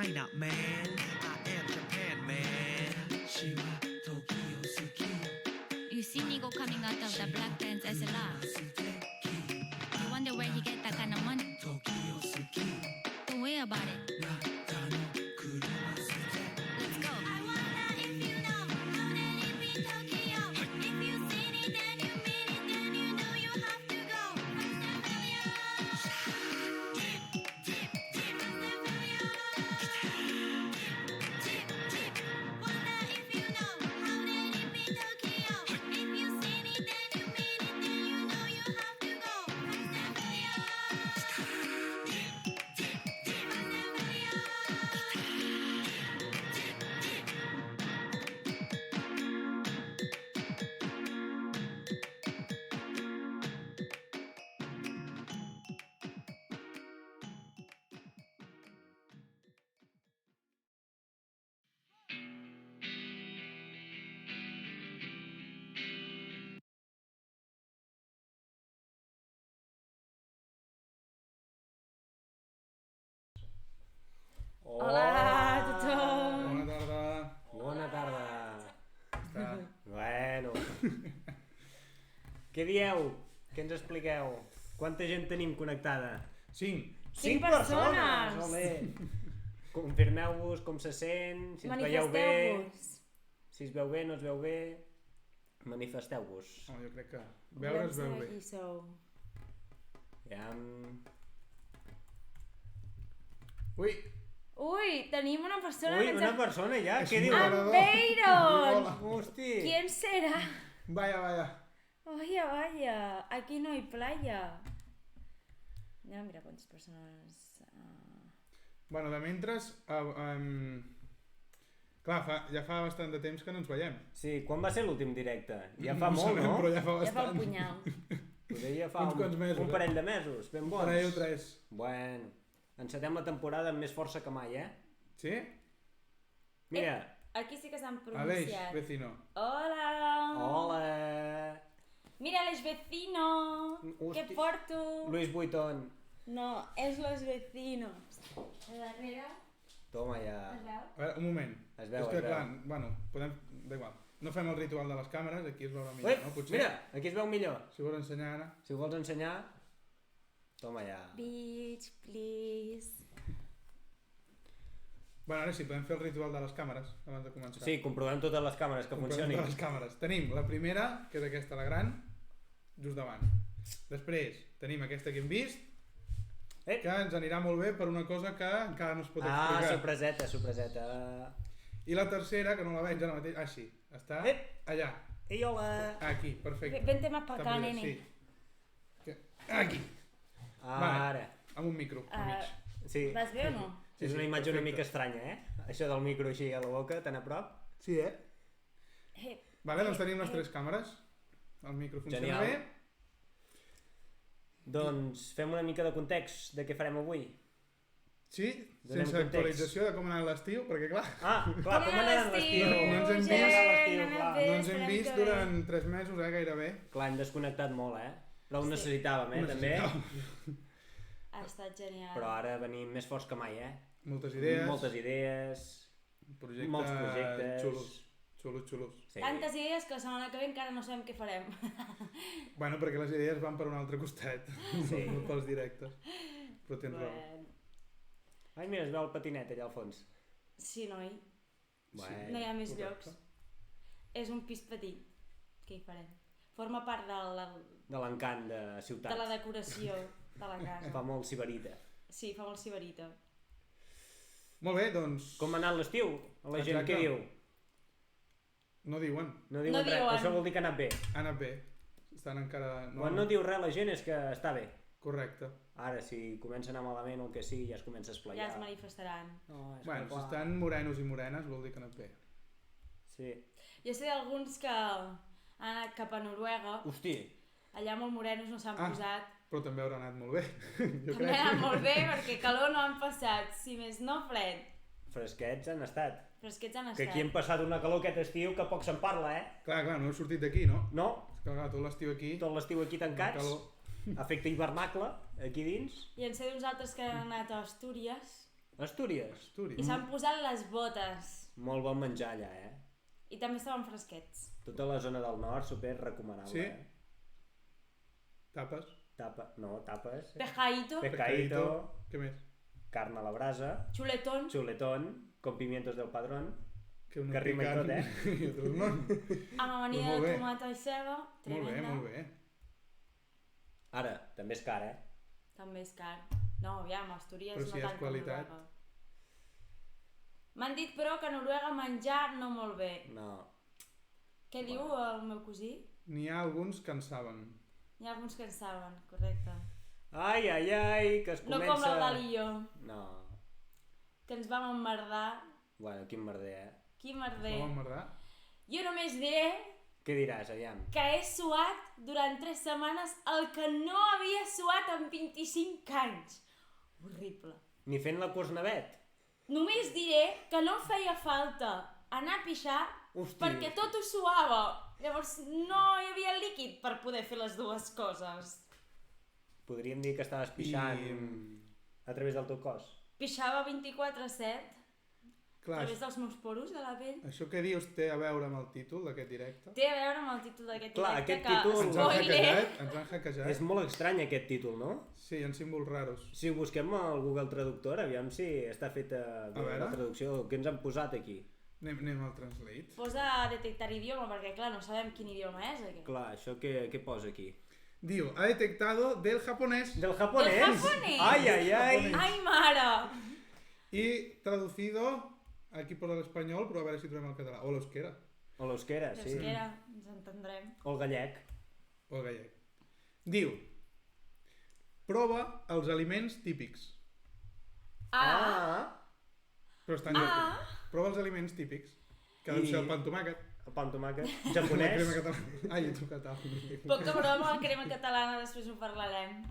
find out, man. I am Japan, man. You see Nigo coming out of the Black Pants SLR. You wonder where he get that kind of money. Don't worry about it. Let's go. I wonder if you know how they live in Tokyo. If you seen it, then you mean it, then you know you have to go. Wonder if you know how they live in Tokyo. If you seen it, then you mean it, then you know you have to go. Hola a tothom! Bona tarda. Bona tarda. Està... Bueno. Què dieu? Què ens expliqueu? Quanta gent tenim connectada? 5. 5 persones! Ole. Confirmeu-vos com se sent, si ens veieu bé, Manifesteu-vos! si es veu bé, no es veu bé. Manifesteu-vos. Jo crec que veure es veu bé. Qui sou. Ui, Ui, tenim una persona Ui, una persona ja? Què diu? moderador. ¡Ambeiron! Hola. Hosti. ¿Quién será? Vaya, vaya. Vaya, vaya, aquí no hay playa. Anem a mirar quantes persones... Bueno, de mentres... Clar, ja fa bastant de temps que no ens veiem. Sí, quan va ser l'últim directe? Ja fa No molt, sabem, no? però ja fa Ja fa el bastant. punyal. Potser ja fa Uns quants mesos, un parell de mesos, ben bons. Parell o 3. Bueno, encetem la temporada amb més força que mai, Sí? Mira, Aquí sí que s'han Aleix, pronunciat. vecino. Hola! hola! Mira, les vecino! Hosti. Què porto? Luis Vuitton. No, és los vecinos. A darrere, Toma ja. es veu? A veure, un moment. Es veu, És que, es veu. clar, bueno, podem... d'igual. No fem el ritual de les càmeres, aquí es veurà millor, Ui, no? Potser. mira, aquí es veu millor. Si vols ensenyar ara... Si ho vols ensenyar, toma ja. Beach, please. Bueno, ara sí, podem fer el ritual de les càmeres abans de començar. Sí, comprovem totes les càmeres que Comprovem funcionin. totes les càmeres. Tenim la primera, que és aquesta, la gran, just davant. Després tenim aquesta que hem vist, que ens anirà molt bé per una cosa que encara no es pot Ah, explicar. sorpreseta, sorpreseta. I la tercera, que no la veig ara mateix... Ah, sí, està allà. Ei, hola! Aquí, perfecte. Vente más pa' acá, També, nene. Sí. Aquí, Ara. amb un micro, al mig. Sí, Vas bé o no? Sí, és una sí, imatge una perfecte. mica estranya, Això del micro així a la boca, tan a prop. Sí, Vale, doncs tenim les eh. 3 càmeres. El micro funciona Genial. bé. Doncs fem una mica de context de què farem avui. Sí, Donem sense context. actualització de com ha anat l'estiu, perquè clar, Ah, clar, com ha anat l'estiu? No ens hem Com ha vist. anat l'estiu, clar. no ens hem vist durant 3 mesos, gairebé. Clar, hem desconnectat molt, Però ho Sí. necessitàvem, també. Ha estat genial. Però ara venim més forts que mai, Moltes idees, Moltes idees, molts projectes. xulos. Sí. Tantes idees que la setmana que ve encara no sabem què farem. Bueno, perquè les idees van per un altre costat, Sí. no pels directes. Però tens raó. Bueno, Ai, mira, es veu el patinet allà al fons. sí, noi, Bueno. no hi ha més correcte. llocs. És un pis petit. Què hi farem? Forma part De l'encant de ciutat. de la decoració de la casa. Fa molt sibarita. Sí, fa molt sibarita. Molt bé, doncs Com ha anat l'estiu? La gent Exacte. què diu? no diuen, No diuen No res, diuen. això vol dir que ha anat bé. ha anat bé. Estan encara... Quan no diu res la gent és que està bé. Correcte. Ara, si comença a anar malament o el que sigui, ja es comença a Ja esplayar. es manifestaran. No, és Bueno, que si clar. estan morenos i morenes vol dir que ha anat bé. Sí. Jo sé d'alguns que han anat cap a Noruega, Hosti, allà molt morenos no s'han Ah. posat. Però també haurà anat molt bé, jo També crec. ha anat molt bé perquè calor no han passat, si més no fred. fresquets han estat. Però és que ets han Que estat. aquí hem passat una calor aquest estiu que poc se'n parla, Clar, no he sortit d'aquí, no? No? És que clar, tot l'estiu aquí... Tot l'estiu aquí tancats, calor. efecte hivernacle, aquí dins. I en sé d'uns altres que han anat a Astúries. Astúries. I Astúries. s'han posat les botes. Molt bon menjar allà, I també estaven fresquets. Tota la zona del nord, super recomanable, Sí. Tapes. Tapes. Pescadito, Pescadito. Què més? Carn a la brasa. chuletón. Chuletón. Con pimientos del padrón. Que unos Que rima i pican tot, I altres no. Amb amanida Molt de bé. tomata i ceba. Molt bé, Tremenda. molt bé. Ara, també és car, També és car. No, aviam, Astúries Però no si és tant com qualitat. Noruega. M'han dit però que a Noruega menjar no molt bé. No. Què diu el meu cosí? N'hi ha alguns que en saben. Hi ha alguns que en saben, correcte. Ai, ai, ai, que es No comença... com el Dali i jo, No. que ens vam emmerdar. Bueno, quin merder, Qui merder. Vam emmerdar. Jo només diré Què diràs, aviam? que he suat durant 3 setmanes el que no havia suat en 25 anys. Horrible. Ni fent la curs navet? Només diré que no em feia falta anar a pixar Hosti. perquè tot ho suava. Llavors no hi havia líquid per poder fer les dues coses. Podríem dir que estaves pixant a través del teu cos. Pixava 24/7 a Clar, través dels meus poros de la pell. això que dius té a veure amb el títol d'aquest directe? Té a veure amb el títol d'aquest Clar, directe aquest que, títol- Ens han spoiler, hackejat, ens han hackejat. És molt estrany aquest títol, no? Sí, hi ha símbols raros. Si ho busquem al Google Traductor, aviam si està feta bé veure. la traducció. Què ens han posat aquí? Anem al Translate. posa detectar idioma perquè clar, no sabem quin idioma és aquest. Clar, això què posa aquí? Diu, ha detectado del japonès Del japonès? Del japonès? Ai, ai, ai! Ai, mare! y traducido, aquí posa l'espanyol, però a veure si trobem el català. O l'euskera, O l'euskera, sí. Euskera, ens entendrem. O el gallec. o el gallec. Diu, prova els aliments típics. Però està en japonès. Prova els aliments típics, que deu I- ser el pa amb tomàquet, El pa amb tomàquet. la Japonès. crema catalana. Ai, he tocat alguna cosa. Poca broma, la crema catalana, després ho parlarem.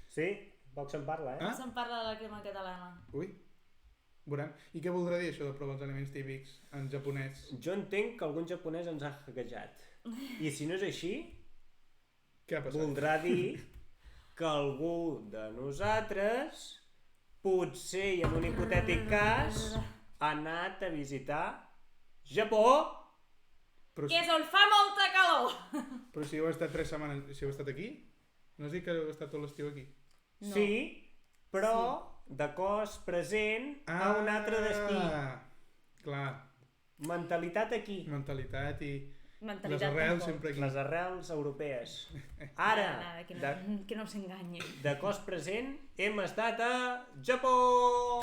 Sí? Poc se'n parla, eh? Ah? Se'n parla de la crema catalana. Ui, veurem. I què voldrà dir això de provar els aliments típics en japonès? Jo entenc que algun japonès ens ha hackejat. I si no és així, Què ha passat? voldrà dir que algú de nosaltres, potser i en un hipotètic cas, ha anat a visitar Japó. Però, Que és on fa molta calor! però si heu estat 3 setmanes, si heu estat aquí? No has dit que heu estat tot l'estiu aquí? No. Sí, però de cos present a un altre destí. Clar, Mentalitat aquí. mentalitat i les Mentalitat arrels tampoc. sempre aquí. Les arrels europees. Ara, Nada, que no, de, que no s'enganyi. de cos present, hem estat a Japó!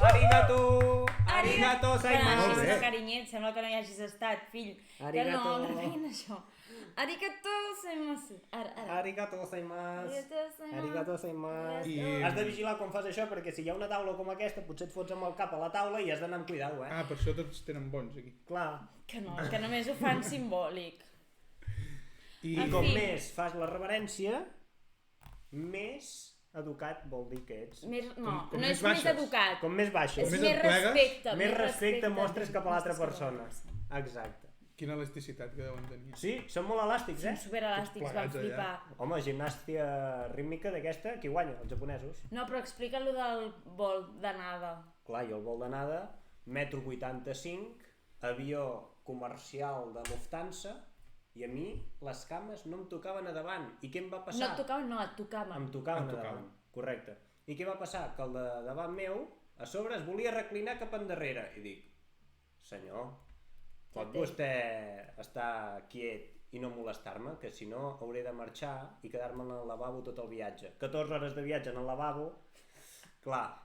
Arigato! Arigato Bueno, saimasu! Molt així bé. de carinyet, sembla que no hi hagis estat, fill. Arigato. Que no feien això. Arigato saimasu. Ara. Arigato saimasu! Arigato saimasu! I- Has de vigilar quan fas això perquè si hi ha una taula com aquesta potser et fots amb el cap a la taula i has d'anar amb cuidado, eh? Ah, per això tots tenen bons aquí. Clar. Que no, que només ho fan simbòlic. I I En com fi. més fas la reverència, més educat vol dir que ets. Més, no, com no més és més baixes. educat. Com més baixes. És més més et plegues, respecte. Més respecte mostres cap a l'altra persona. persona. Exacte. quina elasticitat que deuen tenir. Sí, són molt elàstics, Són eh? superelàstics, Tots van plegats allà. flipar. Home, gimnàstica rítmica d'aquesta, qui guanya? Els japonesos. No, però explica lo del vol d'anada. Clar, jo el vol d'anada, 1,85 m, avió comercial de Lufthansa, i a mi les cames no em tocaven a davant. I què em va No passar? et tocaven, no, et tocaven. Em tocaven Em a tocaven. davant, correcte. I què va passar? Que el de davant meu, a sobre, es volia reclinar cap endarrere. I dic, senyor, pot vostè estar quiet i no molestar-me, que si no hauré de marxar i quedar-me en el lavabo tot el viatge. 14 hores de viatge en el lavabo, clar,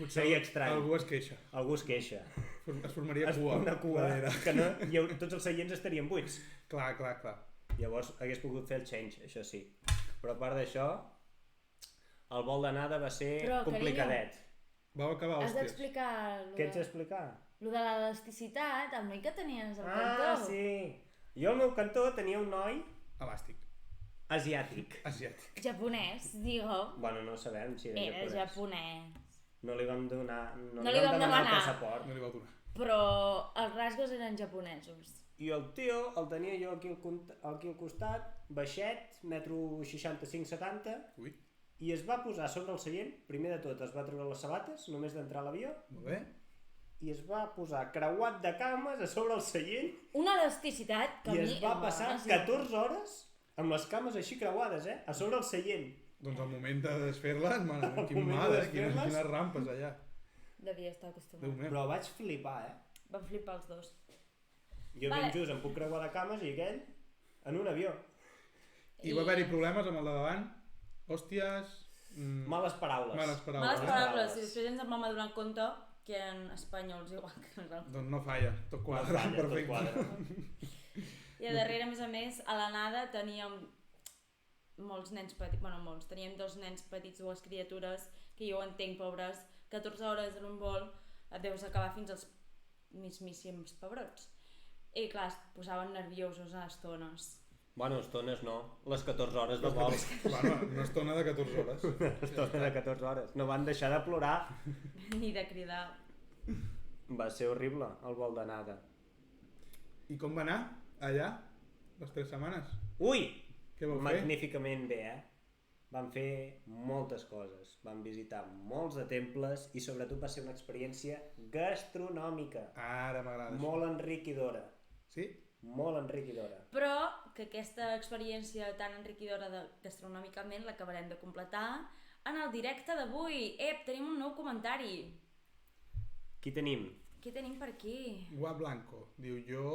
seria estrany. Algú es queixa. Algú es queixa. Es formaria Es cua. fa una cua darrere. que no, tots els seients estarien buits. Clar, clar, clar. Llavors hagués pogut fer el change, això sí. Però a part d'això, el vol d'anada va ser Però, complicadet. Vau acabar Has hòsties. d'explicar lo Què ets de, d'explicar? lo de l'elasticitat, el noi que tenies al Ah, cantó. sí. Jo al meu cantó tenia un noi Elàstic. asiàtic. Asiàtic. Japonès, digo. Bueno, no sabem si era Era japonès. japonès. No li vam donar, no No li vam demanar el demanar. passaport. No li vau donar. Però els rasgos eren japonesos. I el tio el tenia jo aquí al costat, baixet, 1,65 m, 70 Ui. i es va posar sobre el seient, primer de tot es va treure les sabates, només d'entrar a l'avió, Molt bé. i es va posar creuat de cames a sobre el seient Una elasticitat que i a es mi... va passar 14 hores amb les cames així creuades, a sobre el seient. Doncs al moment de desfer-les, quin moment mal, de quines desfer-les. rampes allà. Devia estar Déu acostumat. meu. Però vaig flipar, Van flipar els dos. Jo Vale. ben just em puc creuar de cames i aquell en un avió. I va haver-hi problemes amb el de davant? Hòsties... Males paraules. Males paraules. Males eh? paraules, i després ens en vam adonar en compte que eren espanyols igual que nosaltres. Doncs no falla, tot No quadra, falla, tot perfecte. quadra. I a darrere, a més, a l'anada teníem molts nens petits, bueno, molts, teníem 2 nens petits, 2 criatures, que jo ho entenc, pobres, 14 hores en un vol, et deus acabar fins als mismíssims pebrots. I clar, es posaven nerviosos a estones. Bueno, estones no. Les 14 hores de vol. Bueno, una estona de 14 hores. Estona de 14 hores. No van deixar de plorar. Ni de cridar. Va ser horrible, el vol d'anada. I com va anar allà, les 3 setmanes? Ui! Què vau fer? Magníficament bé, Vam fer moltes coses. Vam visitar molts de temples i sobretot va ser una experiència gastronòmica. Ara m'agrada això. Molt enriquidora. Sí? Molt enriquidora. Però que aquesta experiència tan enriquidora gastronòmicament l'acabarem de completar en el directe d'avui. Tenim un nou comentari. Qui tenim? Què tenim per aquí? Gua Blanco. Diu, jo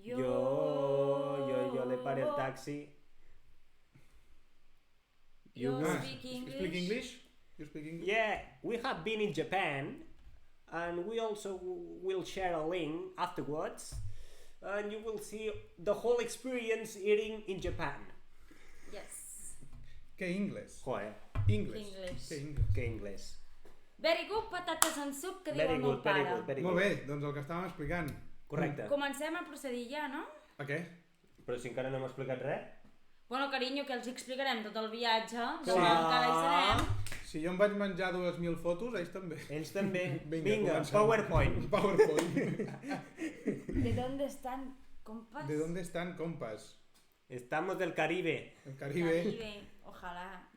Jo le paré el taxi. You Ah, speak English? Speak English? You speak English? Yeah, we have been in Japan and we also will share a link afterwards and you will see the whole experience eating in Japan. Yes. Què inglès? Joder, English. English. Què inglés? que anglès. Very good, patates en suc, que diu Very el meu good, very pare. good, very Molt good. bé, doncs el que estàvem explicant. Correcte. Comencem a procedir ja, no? A què? Però si encara no hem explicat res? Bueno, carinyo, que els explicarem tot el viatge, Sí. demà encara hi serem. Si jo em vaig menjar 2.000 fotos, ells també. Ells també. Vinga, Vinga, comencem. PowerPoint. PowerPoint. ¿De dónde están, compas? ¿De dónde están, compas? Estamos del Caribe. El Caribe. Caribe, ojalá.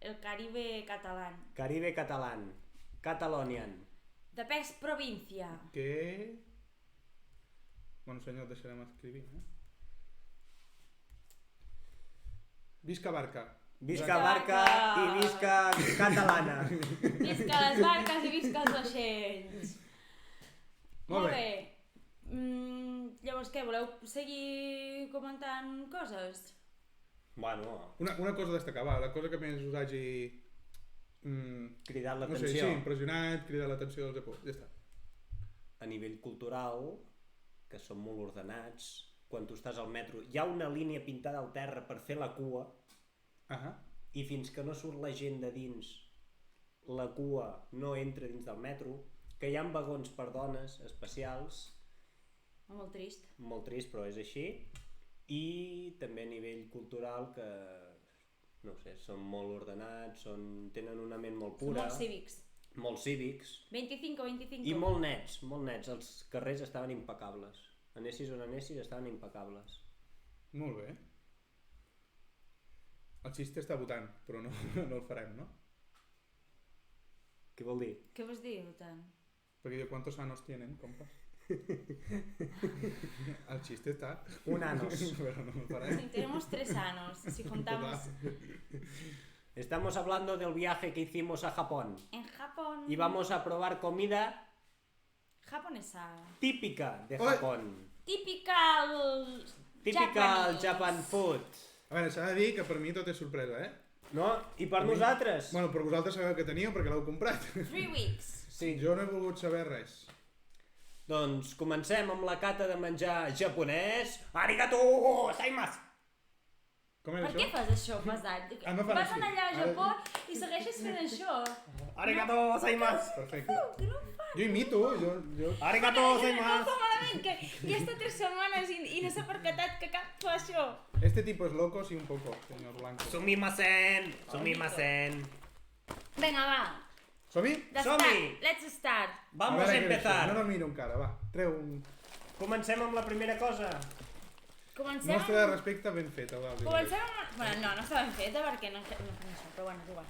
El Caribe catalán. Caribe catalán. Catalonian. The best provincia. Que... Bueno, senyor, et deixarem escrivir, Visca Barca. Visca Barca i visca catalana. Visca les barques i visca els vaixells. Molt bé. Llavors què, voleu seguir comentant coses? Bueno, Una cosa a destacar, va, la cosa que més us hagi... cridat no sé, l'atenció. sí, impressionat, cridat l'atenció del Japó, ja està. A nivell cultural, que són molt ordenats, quan tu estàs al metro, hi ha una línia pintada al terra per fer la cua, i fins que no surt la gent de dins, la cua no entra dins del metro, que hi ha vagons per dones especials, Molt trist. molt trist però és així, i també a nivell cultural que, no ho sé, són molt ordenats, tenen una ment molt Són pura, molt cívics. molt cívics, 25. i molt nets, els carrers estaven impecables. Anessis on anessis estaven impecables. Molt bé. El xiste està votant, però no el farem, no? Què vol dir? Què vols dir, tant? Perquè diu, ¿cuántos anos tienen, compas? El chiste está. Un anos. Pero no lo farem. Tenemos 3 años, si contamos. Estamos hablando del viaje que hicimos a Japón En Japón. y vamos a probar comida Japonesa. típica de Oi. Japón. Typical. Typical Japanese. Japan food. A veure, s'ha de dir que per mi tot és sorpresa, No? I per nosaltres? Bueno, però vosaltres sabeu que teniu perquè l'heu comprat. 3 weeks. Sí. Jo no he volgut saber res. Doncs comencem amb la cata de menjar japonès. Arigato gozaimasu! Com era Per això? què fas això, pesat? Ah, no fan Vas així. anar allà a Japó i segueixes fent això. Arigato gozaimasu! Perfecte. Que no ho fas? Jo imito, jo... Arigato No gozaimasu! fa malament, que ja està 3 setmanes i no s'ha percatat que cap fa això. Este tipo es loco, sí, un poco, señor Blanco. Sumimasen! Sumimasen! Vinga, va. Som-hi? Som-hi! Let's start. Vamos a veure què és això. empezar! No miro encara, va. Treu un... Comencem amb la primera cosa. Comencem Mostra de respecte ben feta, l'Aldi. Comencem amb... Bueno, no està ben feta perquè no fem això, però bueno, és igual.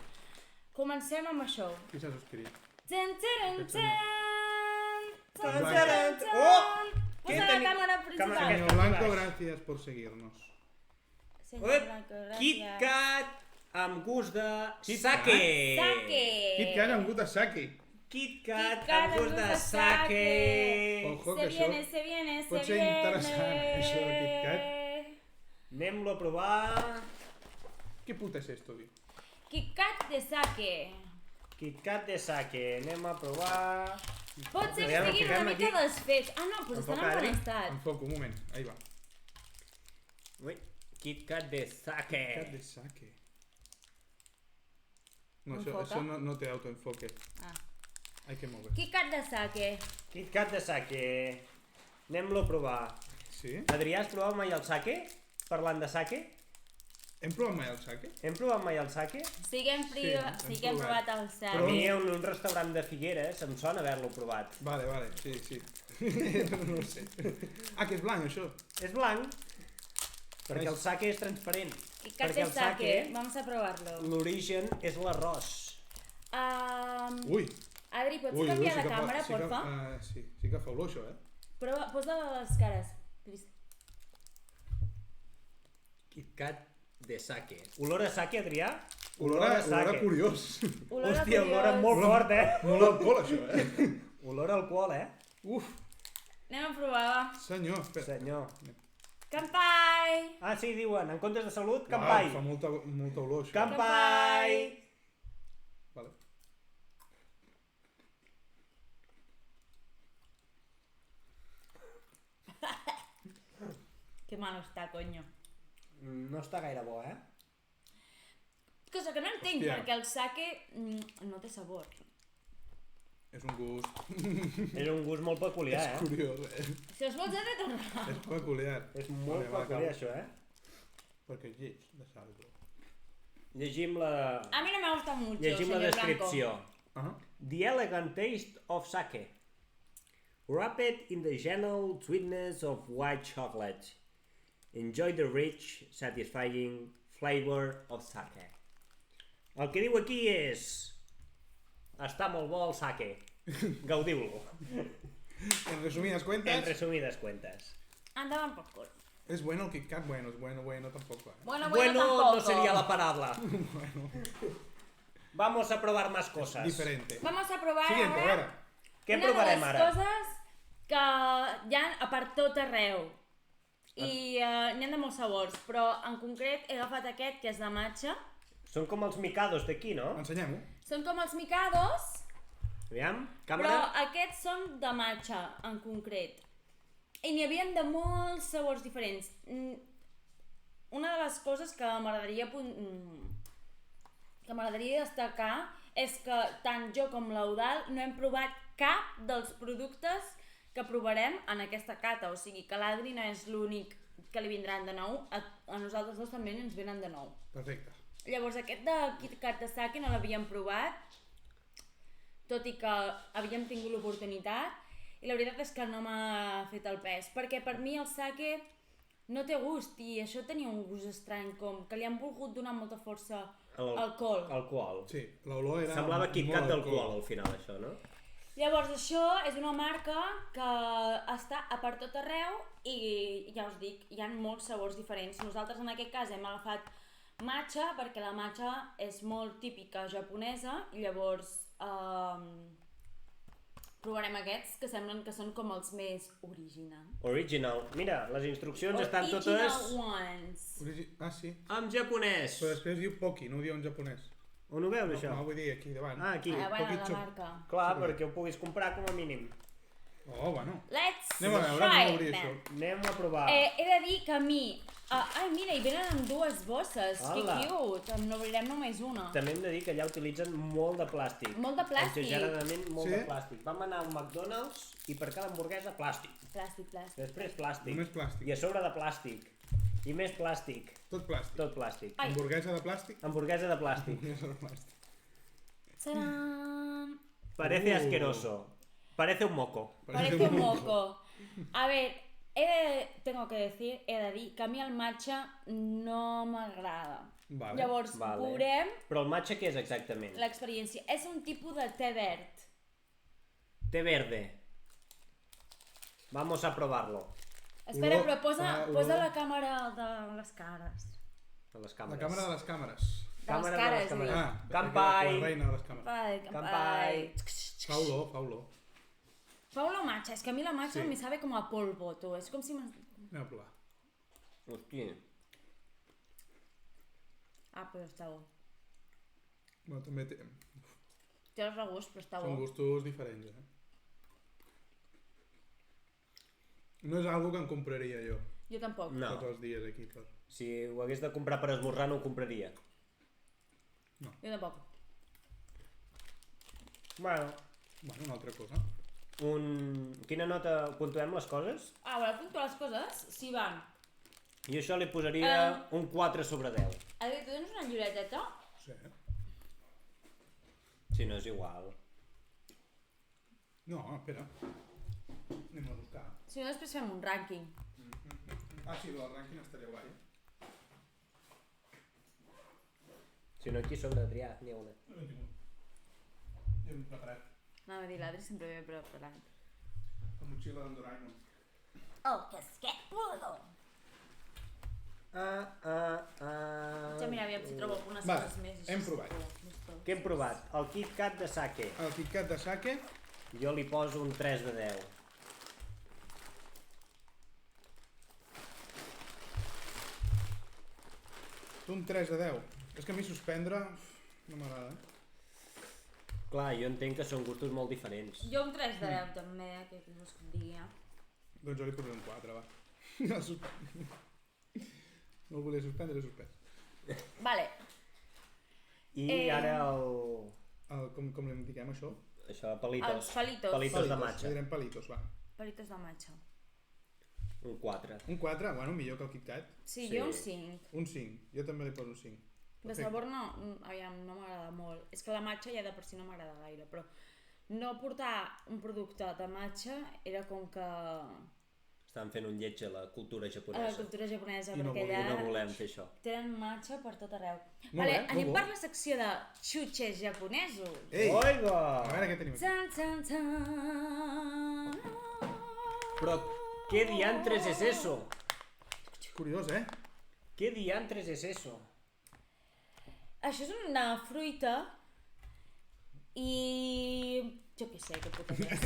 Comencem amb això. Qui s'ha subscrit? Tan, taran, Aquest tan, tan, Blanco. taran, tan. Oh! Posa Què la tenim? càmera principal. Càmera Senyor Blanco, gracias por seguirnos. Senyor Uep, Blanco, gràcies. Kit Kat amb gust de Kit sake. Sake. Kit Kat amb gust de sake. Kit Kat Kit Kat amb gust de sake. Ojo, Se que viene, això se viene, se pot ser viene. interessant, això de Kit Kat. Anem-lo a provar. Què puta és esto, tio? Kit Kat de sake. Kit Kat de sake. Anem a provar. Pot ser que Aviam, estiguin fiquem una mica aquí. desfets. Ah, no, però estan en Enfoca, bon Adri. estat. Enfoco, un moment. Ahí va. Ui, Kit Kat de sake. Kat de sake. No, Enfoca. això no té autoenfoque. Ah. Hay que mover. Kit Kat de sake. Kit Kat de sake. Anem-lo a provar. Sí? Adrià, has provat mai el sake? Parlant de sake? Hem provat mai el sake? Hem provat mai el sake? Sí que hem, sí que hem provat el A sake. mi un restaurant de Figueres em sona haver-lo provat. Vale, sí. No ho sé. Ah, que és blanc, això. És blanc, perquè el sake és transparent. Kit Kat Perquè de el sake. sake, Vamos a provarlo. l'origen és l'arròs. Ui. Adri, pots Ui, canviar sí la que fa- càmera, sí que- porfa? sí que fa olor, això, Prova, posa les cares, please. Kit Kat de sake. Olor a sake, Adrià? Olor a curiós. Olor a Hòstia, olor a curiós. molt fort, Molt alcohol, això, Olor a alcohol, Uf, Anem a provar, va. senyor, espera. Senyor. Campai! Ah, sí, diuen, en comptes de salut, Uau, campai. fa molta olor, això. Campai! Vale. Que malo està, coño. No està gaire bo, Cosa que no entenc, Hòstia. perquè el sake no té sabor. És un gust. És un gust molt peculiar, És curiós, Si us vols he de tornar. És peculiar. És molt Vale, va, peculiar, acabo. això, Perquè lleig de saldo. Llegim la... A mi no me gusta mucho, Llegim la señor descripció. Blanco. The elegant taste of sake. Wrapped in the gentle sweetness of white chocolate. Enjoy the rich, satisfying flavor of sake. El que diu aquí és... Està molt bo el sake. Gaudiu-lo. En resumidas En cuentas, resumides cuentas. Andaban por culo. es bueno el Kit Kat, bueno, es bueno tampoco. Bueno, Bueno, tampoco. no sería la palabra. Vamos a probar más cosas. Diferente. Vamos a provar Siguiente, a ara veure. Què una provarem de les ara? coses que hi ha per tot arreu. I n'hi ha de molts sabors, però en concret he agafat aquest, que és de matxa. Són com els micados d'aquí, no? Ensenyem-ho. Són com els micados, Aviam, però càmera. aquests són de matxa, en concret. I n'hi havia de molts sabors diferents. Una de les coses que m'agradaria destacar és que tant jo com l'Eudal no hem provat cap dels productes que provarem en aquesta cata, o sigui que l'Adri no és l'únic que li vindran de nou, a nosaltres dos també ens venen de nou. Perfecte. Llavors aquest de Kit Kat de sake no l'havíem provat, tot i que havíem tingut l'oportunitat, i la veritat és que no m'ha fet el pes, perquè per mi el sake no té gust, i això tenia un gust estrany, com que li han volgut donar molta força alcohol. Alcohol. Sí, l'olor era Semblava Kit Kat molt d'alcohol al final, això, no? Llavors això és una marca que està a per tot arreu i ja us dic, hi ha molts sabors diferents. Nosaltres en aquest cas hem agafat matcha perquè la matcha és molt típica japonesa i llavors provarem aquests que semblen que són com els més originals. Original. Mira, les instruccions estan Original totes ones. Ah, sí. en japonès. Però després diu Poki, no ho diu en japonès. On ho veus, això? No, vull dir aquí davant. Ah, aquí. Bueno, Poki la Chop. marca. Clar, perquè ho puguis comprar com a mínim. Oh, bueno. Let's Anem a veure, try anem a it obrir then. això. Anem a provar. He de dir que a mi... ai, mira, hi venen en dues bosses. Hola. Que cute. N'obrirem només una. També hem de dir que allà utilitzen molt de plàstic. Molt de plàstic. Exageradament molt Sí? de plàstic. Vam anar al McDonald's i per cada hamburguesa plàstic. Plàstic, plàstic. Després plàstic. Només plàstic. I a sobre de plàstic. I més plàstic. Tot plàstic. Tot plàstic. Ai. Hamburguesa de plàstic. Hamburguesa de plàstic. Hamburguesa de plàstic. ¡Tarán! Parece asqueroso. Parece un moco. Parece un moco. A ver, Tengo que decir, he de dir que a mi el matcha no m'agrada. Vale. Llavors, veurem Però el matcha què és exactament? l'experiència. És un tipus de te verd. Té verde. Vamos a provarlo. Espera, Olor, però posa olor. la càmera de les cares. A les La càmeres. càmera de les càmeres. Càmera cares, de les càmeres. dic. Ah, Campai. La reina de les càmeres. Campai, Campai. Fa olor, fa olor. Paulo matcha, es que a mí la matcha Sí. me sabe como a polvo, tú. Es como si me... Anem a provar. Hòstia. Ah, però està bo. Bueno, també té... Té el regust, però està Són bo. gustos diferents, No és algo que em compraria jo Jo tampoc. No. tots els dies aquí. Per... Si ho hagués de comprar per esmorzar no ho compraria. Jo tampoc. Bueno, Bueno, una altra cosa. Quina nota puntuem les coses? Ah, voleu puntuar les coses? Sí, van. Jo això li posaria un 4 sobre 10. Adri, tu tens una llibreteta? Sí. Si no és igual. No, espera. Anem a buscar. Si no, després fem un rànquing. Ah, sí, del rànquing estaria guai. Si no, aquí sobre triar n'hi ha una. No l'he tingut. Ja m'he preparat. Anava a dir, l'Adri sempre ve preparat. La motxilla d'en Doraemon. El casquet volador. Ja mira, aviam si trobo algunes Vale, coses més. hem provat. Què hem provat? El Kit Kat de sake. El Kit Kat de sake. Jo li poso un 3 de 10. Tu un 3 de 10. És que a mi suspendre no m'agrada. Clar, jo entenc que són gustos molt diferents. Jo un 3 de 10 també, que vols que et digui, Doncs jo li posaré un 4, va. No, no el volia suspendre, l'he suspès. Vale. I ara el... Com li diguem això? Això, palitos. Els palitos. Palitos de matxa. Li direm palitos, va. Palitos de matxa. Un 4. Un 4, bueno, millor que el Kit Kat. Sí, Sí. jo un 5. Un 5, jo també li poso un 5. De sabor no, aviam, no m'agrada molt. És que la matxa ja de per si no m'agrada gaire, però no portar un producte de matxa era com que... Estan fent un lleig a la cultura A la japonesa. cultura japonesa, I no perquè volien, No allà volem fer això. tenen matxa per tot arreu. Molt Vale, bé, molt anem bo. per la secció de xutxes japonesos. Ei! Oiga! A veure què tenim aquí. Tan, tan, tan. Però què diantres és eso? Curiós, Què diantres és eso? Això és una fruita i... jo què sé, què puta és.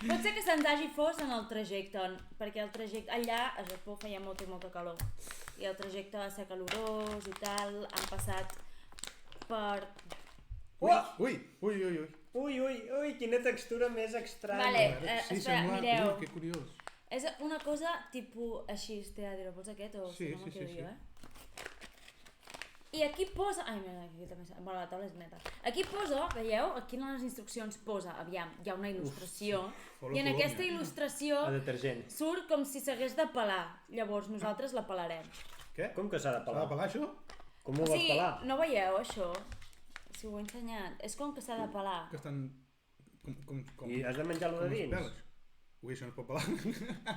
Pot ser que se'ns hagi fos en el trajecte, perquè el trajecte allà a Japó feia molta i molta calor i el trajecte va ser calorós i tal, han passat per... Ui, ui, ui, ui. Ui, quina textura més estranya. Vale, A veure, sí, espera, sembla... mireu. Ui, que curiós. És una cosa tipus així, Teadro, vols aquest o Sí, si no sí, me quedo sí, jo, sí. I aquí posa... Ai, mira, aquí també... Bueno, la taula és neta. Aquí posa, veieu? Aquí en les instruccions posa, aviam, hi ha una il·lustració, Follow i en Colònia. aquesta il·lustració El detergent. surt com si s'hagués de pelar. Llavors nosaltres la pelarem. Què? Com que s'ha de S'ha pelar? de pelar això? Com ho O vols sigui, pelar? no veieu això? Si ho he ensenyat. És com que s'ha de pelar. Que estan... Com... I has de menjar-lo de com es dins? pela? Ui, això no es pot pelar.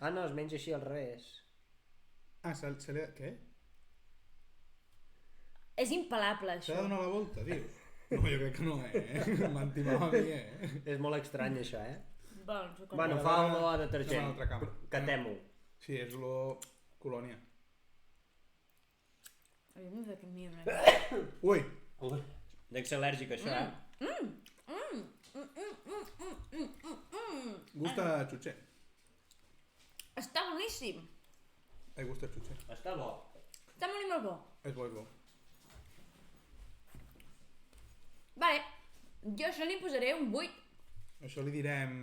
Ah, no, es menja així al revés. Ah, se li ha... Què? És impelable, S'ha això. de donar la volta, dius? No, jo crec que no, M'han timat a mi, És molt estrany, això, Bueno, no sé com... Bueno, Ara, fa ara, olor a anem a detergent. l'altra càmera. Catem-ho. Sí, és olor colònia. Ai, no sé què mira. Ui! Dec ser al·lèrgic, això, Gust a xutxer. Està boníssim. Gust a xutxer. Està bo. Està molt i molt bo. És bo, és bo. Vale, jo això li posaré un 8. Això li direm...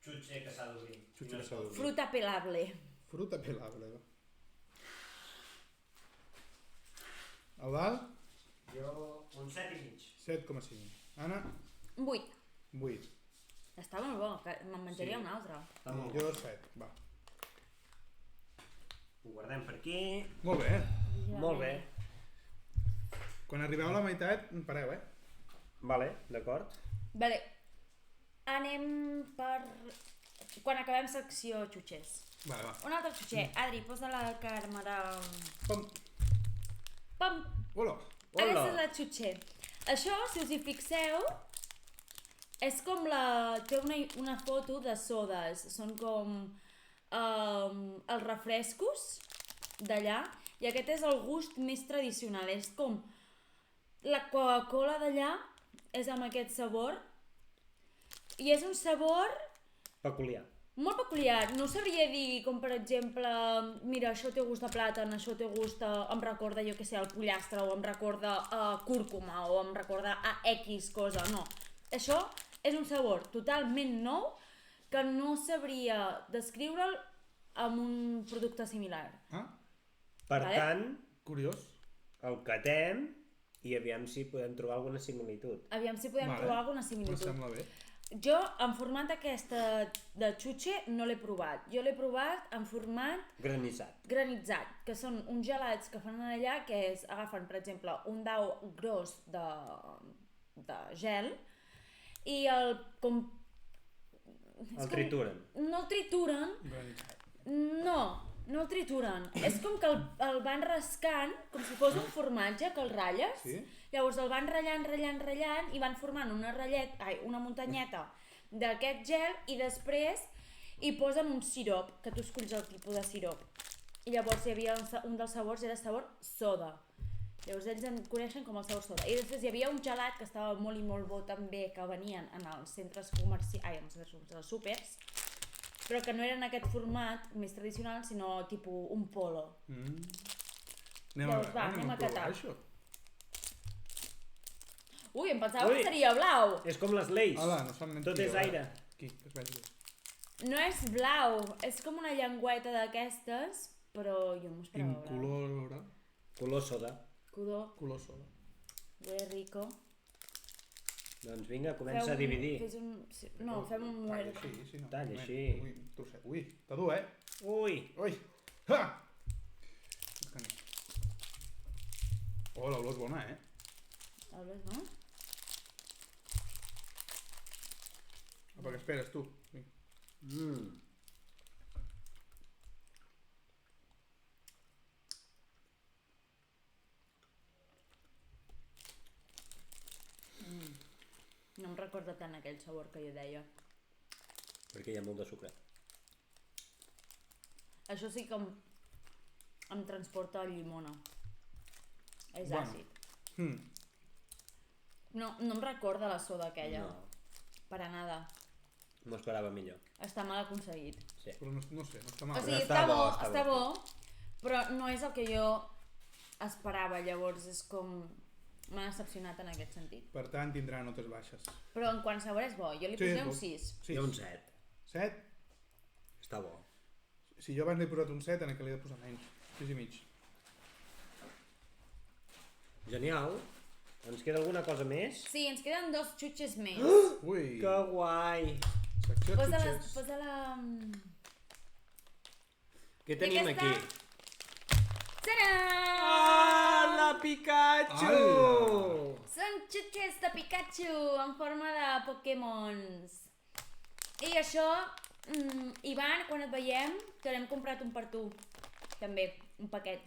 Xutxer que s'ha d'obrir. Xutxer que s'ha d'obrir. Fruta pelable. Fruta pelable. El dalt, Jo, un 7,5. 7,5. Anna, Un 8. 8. Està molt bo, que me'n menjaria Sí. un altre. Està molt Jo bo. 7, va. Ho guardem per aquí. Molt bé. Molt bé. Quan arribeu a la meitat, pareu, Vale, d'acord. Vale, anem per... quan acabem secció xutxers. Vale, va. Un altre xutxer. Adri, posa la càmera... Pam. Pam! Hola. Aquesta és la xutxer. Això, si us hi fixeu, és com té una foto de sodes. Són com els refrescos d'allà. I aquest és el gust més tradicional. És com la Coca-Cola d'allà, és amb aquest sabor. I és un sabor Peculiar. molt peculiar. No sabria dir com, per exemple, mira, això té gust de plàtan, això té gust em recorda, jo què sé, el pollastre, o em recorda a cúrcuma, o em recorda a X cosa. No. Això és un sabor totalment nou que no sabria descriure'l amb un producte similar. Ah, Per Vale. tant, curiós. el catem i aviam si podem trobar alguna similitud. Aviam si podem Vale. trobar alguna Em similitud. sembla bé. Jo, en format aquesta de xutxe, no l'he provat. Jo l'he provat en format Granissat. granitzat, que són uns gelats que fan allà, que és, agafen, per exemple, un dau gros de gel i com... El trituren. No el trituren, no el trituren. És com que el van rascant, com si fos un formatge que el ratlles. Sí. Llavors el van ratllant i van formant una muntanyeta d'aquest gel i després hi posen un sirop, que tu escolls el tipus de sirop. I llavors hi havia un dels sabors, era sabor soda. Llavors ells en coneixen com el sabor soda. I després hi havia un gelat que estava molt i molt bo també, que venien en els centres comercials, als súpers, però que no era en aquest format més tradicional, sinó tipus un polo. Anem Doncs va, anem a provar catar. això. Ui, em pensava Ui. que seria blau. És com les Lays. Hola, no som Tot és aire. Aquí, que es vegi bé. No és blau, és com una llengüeta d'aquestes, però jo m'ho esperava blau. Incolora. Color soda. Color sola. Huele rico. Doncs vinga, comença a dividir. No, fem un Talla muerto. així, sí, no. Talla un moment. així. Ui, trosset. Ui, està dur, eh? Ui! Ui! Ha! Oh, l'olor és bona, eh? El ves, no? Apa, què esperes, tu? Vinga. No em recorda tant aquell sabor que jo deia. Perquè hi ha molt de sucre. Això sí que em transporta a llimona. És Bueno. àcid. No em recorda la soda aquella. No, Para nada. m'ho esperava millor. Està mal aconseguit. Sí. Però no sé, no està O mal. sigui, Està bo, està bo, però no és el que jo esperava, llavors és com... M'ha decepcionat en aquest sentit. Per tant, tindrà notes baixes. Però en quant sabor és bo, jo li Sí, posaré és un bo. 6. Hi ha un 7. 7? Està bo. Si jo abans li he posat un 7, en aquest li he de posar menys. 6 i mig. Genial. Ens queda alguna cosa més? Sí, ens queden 2 xutxes més. Ui! Que guai! Secció xutxes. Posa-la... Què tenim aquesta? aquí? Tadam! Ah, la Pikachu! Ala! Són xutxes de Pikachu en forma de Pokémons. I això, Ivan, quan et veiem, te n'hem comprat un per tu. També, un paquet.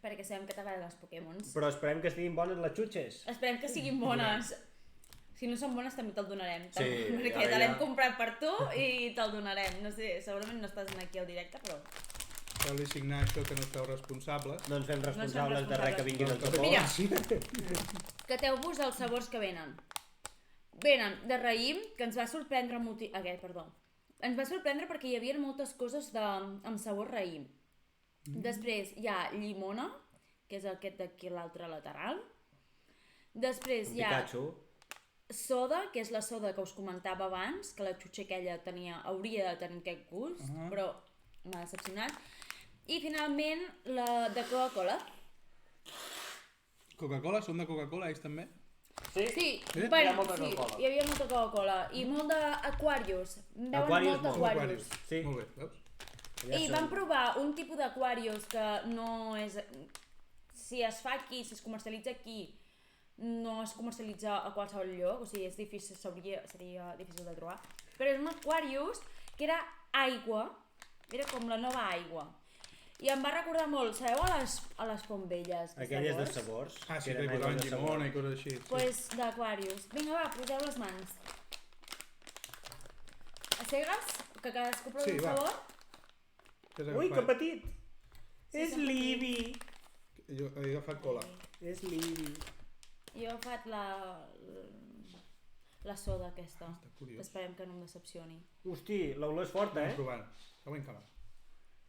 Perquè sabem que t'agraden els Pokémons. Però esperem que estiguin bones les xutxes. Esperem que siguin bones. Si no són bones també te'l donarem. Sí, perquè ara te l'hem ja. comprat per tu i te'l donarem. No sé, segurament no estàs aquí al directe, però... Cal-li signar això que no esteu responsables. No ens fem responsables de res que vingui del Japó. Mira. Sí. Cateu-vos els sabors que venen. Venen de raïm, que ens va sorprendre Ens va sorprendre perquè hi havia moltes coses amb sabor raïm. Després hi ha llimona, que és aquest d'aquí a l'altre lateral. Després hi ha Pikachu. soda, que és la soda que us comentava abans, que la xutxa aquella hauria de tenir aquest gust, però m'ha decepcionat. I finalment la de Coca-Cola. Coca-Cola? Són de Coca-Cola, ells també? Sí, Sí? bueno, Hi ha molta sí, Coca-Cola. hi havia molta Coca-Cola i molt d'Aquarius. Veuen Aquarius molt molt. d'Aquarius. Sí. Molt bé, veus? I vam provar un tipus d'Aquarius que no és... Si es fa aquí, si es comercialitza aquí, no es comercialitza a qualsevol lloc, o sigui, és difícil, seria difícil de trobar. Però és un Aquarius que era aigua, era com la nova aigua. I em va recordar molt, sabeu a les Fontvelles? Aquelles de sabors. Ah, sí, que que hi eren posaven aigües de llimona sabor. i coses així. Sí. Pues d'Aquarius. Vinga, va, poseu les mans. A cegues? Que cadascú provi Sí, un va. sabor? Què has Ui, que agafat? petit! Sí, És que petit. l'Ibi! Jo he agafat cola. És l'Ibi. Jo he agafat la soda aquesta. Està curiós. Esperem que no em decepcioni. Hosti, l'olor és forta, Anem eh? provant. Ho en càmera.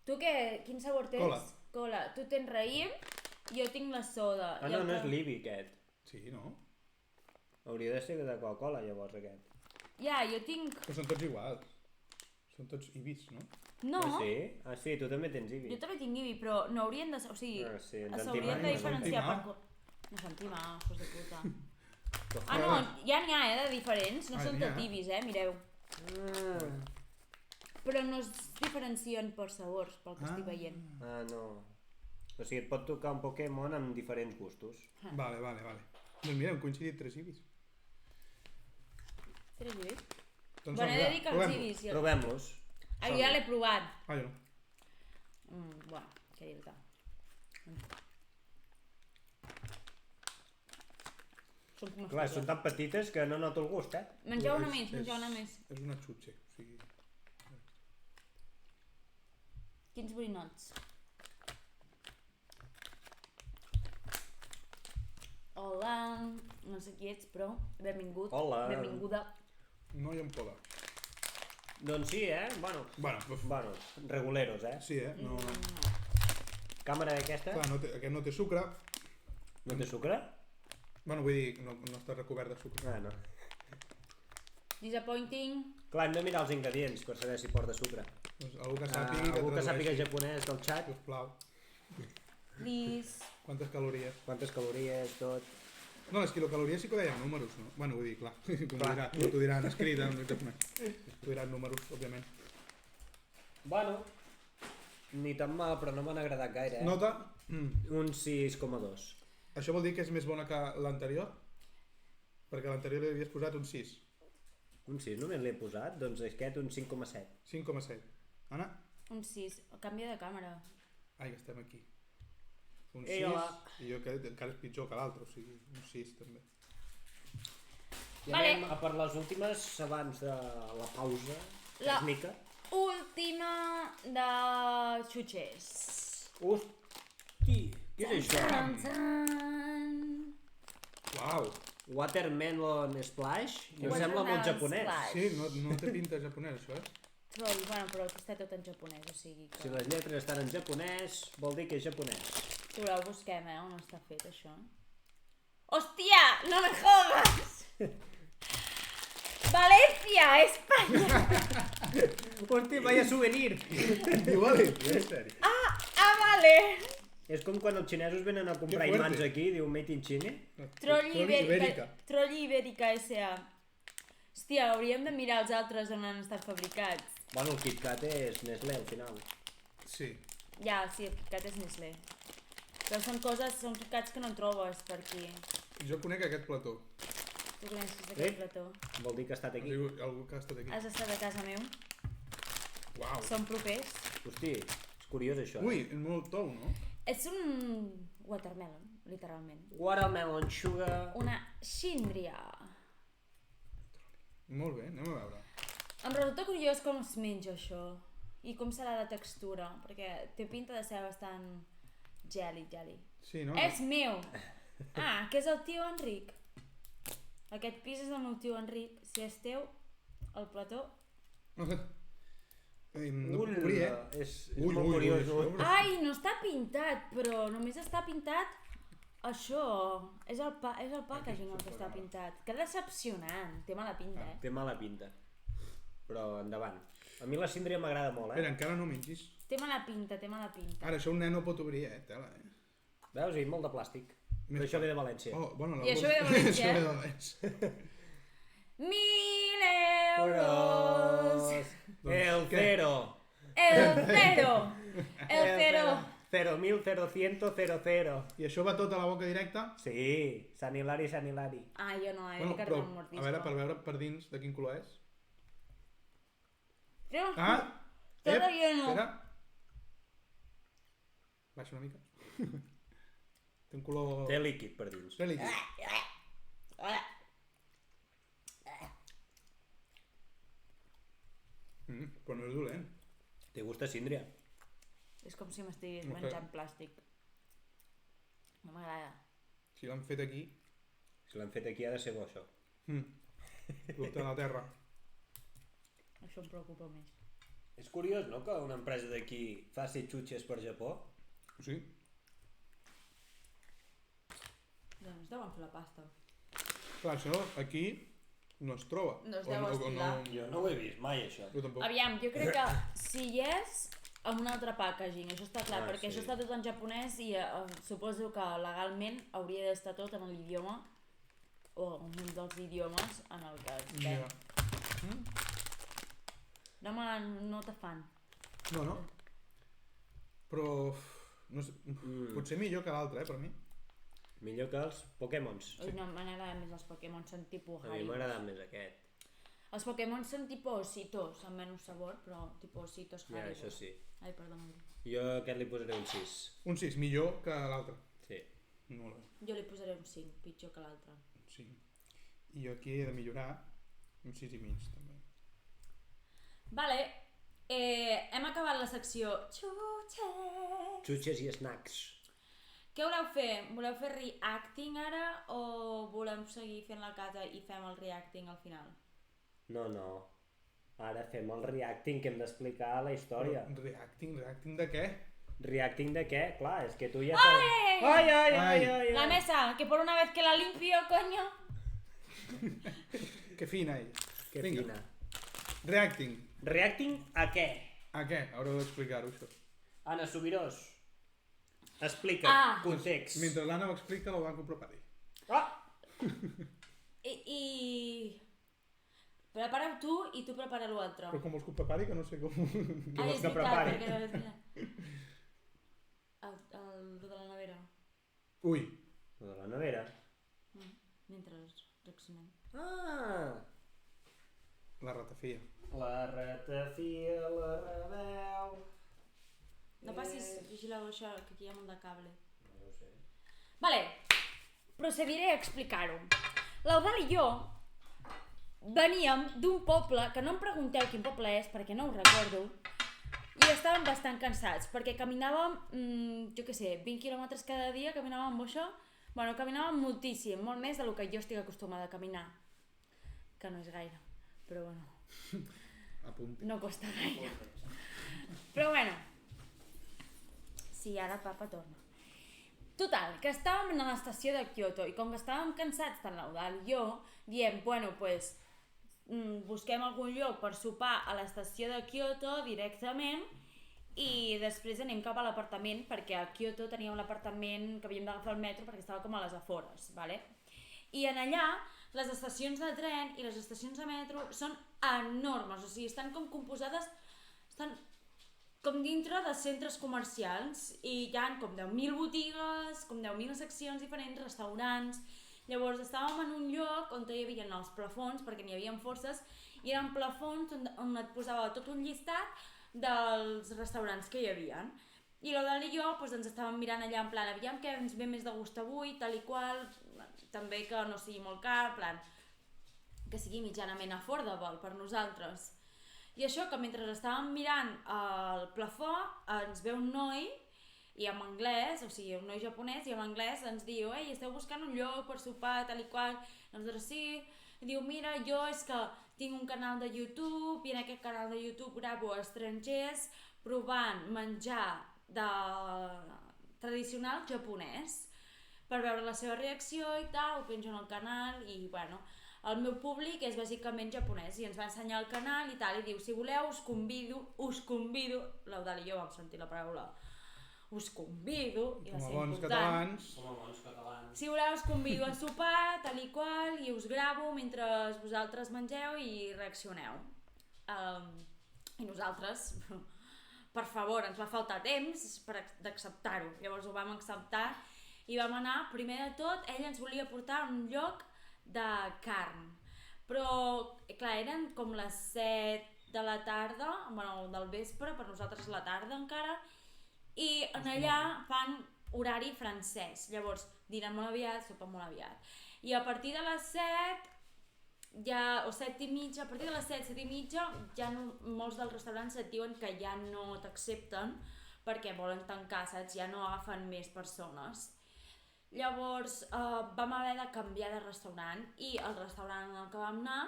Tu què? Quin sabor tens? Cola. Cola. Tu tens raïm, jo tinc la soda. Ah, i no, el no és que- l'Ibi, aquest. Sí, no? Hauria de ser de Coca-Cola, llavors, aquest. Ja, jo tinc... Però són tots iguals. Són tots ibis, no? No, Ah, sí? Ah, sí, tu també tens Ibi. jo també tinc ibi, però no haurien de... O sigui, Ah, sí, ens s'haurien sentim de mal, diferenciar ens per... sentim No sentim mal, fos de puta. Ah, no, ja n'hi ha, de diferents. No Ah, són n'hi ha. tot ibis, mireu. Ah, Però no es diferencien per sabors, pel que estic veient. ah, no. O sigui, et pot tocar un Pokémon amb diferents gustos. Vale. Doncs mira, hem coincidit 3 ibis. Tres ibis? Doncs Bueno, he mira, de dir que els provem-lo. ibis... Provem-los. Ah, jo ja l'he provat. Ah, jo no. Bueno, què dir-te. Són com Clar, són tan petites que no noto el gust, eh? Mengeu una És- més, mengeu una més. És una xutxe, o sigui... Quins borinots. Hola, no sé qui ets, però benvingut. Hola. Benvinguda. No hi ha poda. Doncs sí, eh? Bueno, Bueno, reguleros, eh? sí, no... Càmera d'aquesta? Clar, aquest no té sucre. No té sucre? Bueno, vull dir, no està recobert de sucre. Ah, no. Disappointing. Clar, hem de mirar els ingredients per saber si porta sucre. Doncs algú que sàpiga Algú que sàpiga tradueixi, japonès del xat, sisplau. Please. Quantes calories? quantes calories, tot... No, les quilocalories sí que ho deien números, no? Bueno, vull dir, clar, t'ho diran escrit en internet. T'ho diran números, òbviament. Bueno, ni tan mal, però no m'han agradat gaire, eh? Nota, Un 6,2. això vol dir que és més bona que l'anterior? Perquè a l'anterior li havies posat un 6. Un 6 només l'he posat, doncs aquest un 5,7. 5,7. Anna? Un 6. Canvia de càmera. Ai, que estem aquí. Un Ei, 6, hola. i jo que encara és pitjor que l'altre, o sigui, un 6 també. I Vale. anem a per les últimes abans de la pausa La- tècnica. Última de xutxers. Hosti, què és això? Tan, tan. Uau! Watermelon Splash? Em Watermelon sembla molt japonès. Splash. Sí, no té pinta japonès, això, Però, bueno, però està tot en japonès, o sigui que... Si les lletres estan en japonès, vol dir que és japonès. Si voleu, busquem, on està fet, això. Hòstia, no me jodas! Valencia, Espanya! Hosti, vaya souvenir! Igual, en sèrio. Ah, vale! És com quan els xinesos venen a comprar Que fuerte. imants aquí, diu Made in China. Trolli Ibèrica. Trolli Ibèrica S.A. Hòstia, hauríem de mirar els altres on han estat fabricats. Bueno, el KitKat és Nestlé al final. Sí. Ja, sí, el KitKat és Nestlé. Però són KitKats que no trobes per aquí. Jo conec aquest plató. Tu coneixes aquest plató? Vol dir que ha estat O aquí. sigui, algú que ha estat aquí. Has estat a casa meu? Uau! Som propers? Hosti, és curiós això. Ui, és molt tou, no? És un watermelon, literalment. Watermelon sugar. Una xíndria. Molt bé, anem a veure. Em resulta curiós com es menja això i com serà la textura, perquè té pinta de ser bastant jelly. Sí, no? És meu! Ah, que és el tio Enric. Aquest pis és del meu tio Enric. Si és teu, el plató... No Ui, puc obrir, és Ui, molt ui, curiós. ui, això- Ai, no està pintat, però només està pintat això. És el packaging el que està pintat. Que decepcionant. Té mala pinta, eh? Té mala pinta. Però endavant. A mi la síndria m'agrada molt, Espera, eh? encara no mengis. Té mala pinta. Ara, això un nen no pot obrir, tela, Veus? I molt de plàstic. Però això ve de València. Oh, bueno, I això ve de València, Això ve eh? de València. 1.000 euros! El què? cero. El cero! El cero! 0.000, 0.100, 0.0. I això va tot a la boca directa? Sí, San Hilari, San Hilari. Ah, jo no, he Bueno, de però, un mordisco. a veure, per veure per dins de quin color és. Ah! Està relleno. Espera. Baixa una mica. Té un color... Té líquid per dins. Té líquid. Però no és dolent. Té gust a síndria. És com si m'estigués No, menjant plàstic. No m'agrada. Si l'han fet aquí... Si l'han fet aquí ha de ser bo, això. Producte de la terra. Això em preocupa més. És curiós, no?, que una empresa d'aquí faci xutxes per Japó. Sí. Doncs deuen fer la pasta. Clar, això aquí no es troba. No es deu estilar. Jo no ho he vist mai, això. Jo tampoc. Aviam, jo crec que si hi és, amb un altre packaging, això està clar, Ah, perquè sí. això està tot en japonès i suposo que legalment hauria d'estar tot en l'idioma o un dels idiomes en el que es ven. Ja. No te fan. No, no. Però... No sé, potser millor que l'altre, per mi. Millor que els Pokémons. Ui, no, m'agrada més els Pokémon, són tipus A mi Harry. m'ha agradat més aquest. Els Pokémon són tipus ositos, amb menys sabor, però tipus ositos Ja, Harry. això sí. Ai, perdó. Jo a aquest li posaré un 6. Un 6, millor que l'altre. Sí. Molt bé. Jo li posaré un 5, pitjor que l'altre. Sí. I jo aquí he de millorar un 6 i mig, també. Vale, hem acabat la secció xutxes. Xutxes i snacks. Què voleu fer? Voleu fer reacting ara o volem seguir fent la casa i fem el reacting al final? No, no. Ara fem el reacting, que hem d'explicar la història. Reacting de què? Reacting de què? Clar, és que tu ja... Ai. La mesa, que por una vez que la limpio, coño. Que fina ella. Que Vinga. fina. Reacting. Reacting a què? A què? Haureu d'explicar-ho, això. Anna Subirós, explica, context. Mentre l'Anna ho explica, ho van prepari. Ah! I... Prepara-ho tu i tu prepara l'altre. Però com vols que ho prepari, que no sé com... Ah, vols és que veritat, prepari? perquè és veritat. El de la nevera. Ui. Lo de la nevera. Mentre reaccionem. Ah! La ratafia. La ratafia, la rebel... No passis, vigileu això, que aquí hi ha molt de cable. No ho sé. Vale, procediré a explicar-ho. L'Eudal i jo veníem d'un poble, que no em pregunteu quin poble és perquè no ho recordo, i estàvem bastant cansats, perquè caminàvem, jo què sé, 20 quilòmetres cada dia, caminàvem amb això, bueno, caminàvem moltíssim, molt més del que jo estic acostumada a caminar, que no és gaire, però bueno, Apunti. no costa gaire. Però bueno, sí, ara papa torna. Total, que estàvem a l'estació de Kyoto i com que estàvem cansats tant l'Eudal i jo, diem, bueno, pues, busquem algun lloc per sopar a l'estació de Kyoto directament i després anem cap a l'apartament perquè a Kyoto teníem l'apartament que havíem d'agafar el metro perquè estava com a les afores, vale? I en allà les estacions de tren i les estacions de metro són enormes, o sigui, estan com composades, estan com dintre de centres comercials i hi ha com 10.000 botigues, com 10.000 seccions diferents, restaurants. Llavors estàvem en un lloc on hi havia els plafons, perquè n'hi havia forces, i eren plafons on et posava tot un llistat dels restaurants que hi havia. I l'Eudal i jo doncs, ens estàvem mirant allà en plan, aviam què ens ve més de gust avui, tal i qual, també que no sigui molt car, en plan, que sigui mitjanament affordable per nosaltres. I això que mentre estàvem mirant el plafó ens ve un noi i en anglès, o sigui un noi japonès i en anglès ens diu ei, esteu buscant un lloc per sopar tal i qual, nosaltres sí, i diu mira, jo és que tinc un canal de YouTube i en aquest canal de YouTube gravo estrangers provant menjar tradicional japonès per veure la seva reacció i tal, ho penjo en el canal i bueno, el meu públic és bàsicament japonès i ens va ensenyar el canal i tal, i diu, si voleu us convido, l'Eudal i jo vam sentir la paraula, us convido, i va Com a ser bons important. catalans. Com a bons catalans. Si voleu us convido a sopar, tal i qual, i us gravo mentre vosaltres mengeu i reaccioneu. I nosaltres, per favor, ens va faltar temps d'acceptar-ho, llavors ho vam acceptar i vam anar, primer de tot, ell ens volia portar a un lloc de carn, però clar, eren com les 7 de la tarda, bueno, del vespre, per nosaltres la tarda encara, i en allà fan horari francès, llavors dinar molt aviat, sopar molt aviat. I a partir de les 7, ja, o 7 i mitja, a partir de les 7, 7 i mitja, ja no, molts dels restaurants et diuen que ja no t'accepten perquè volen tancar, saps? Ja no agafen més persones. Llavors vam haver de canviar de restaurant i el restaurant en el que vam anar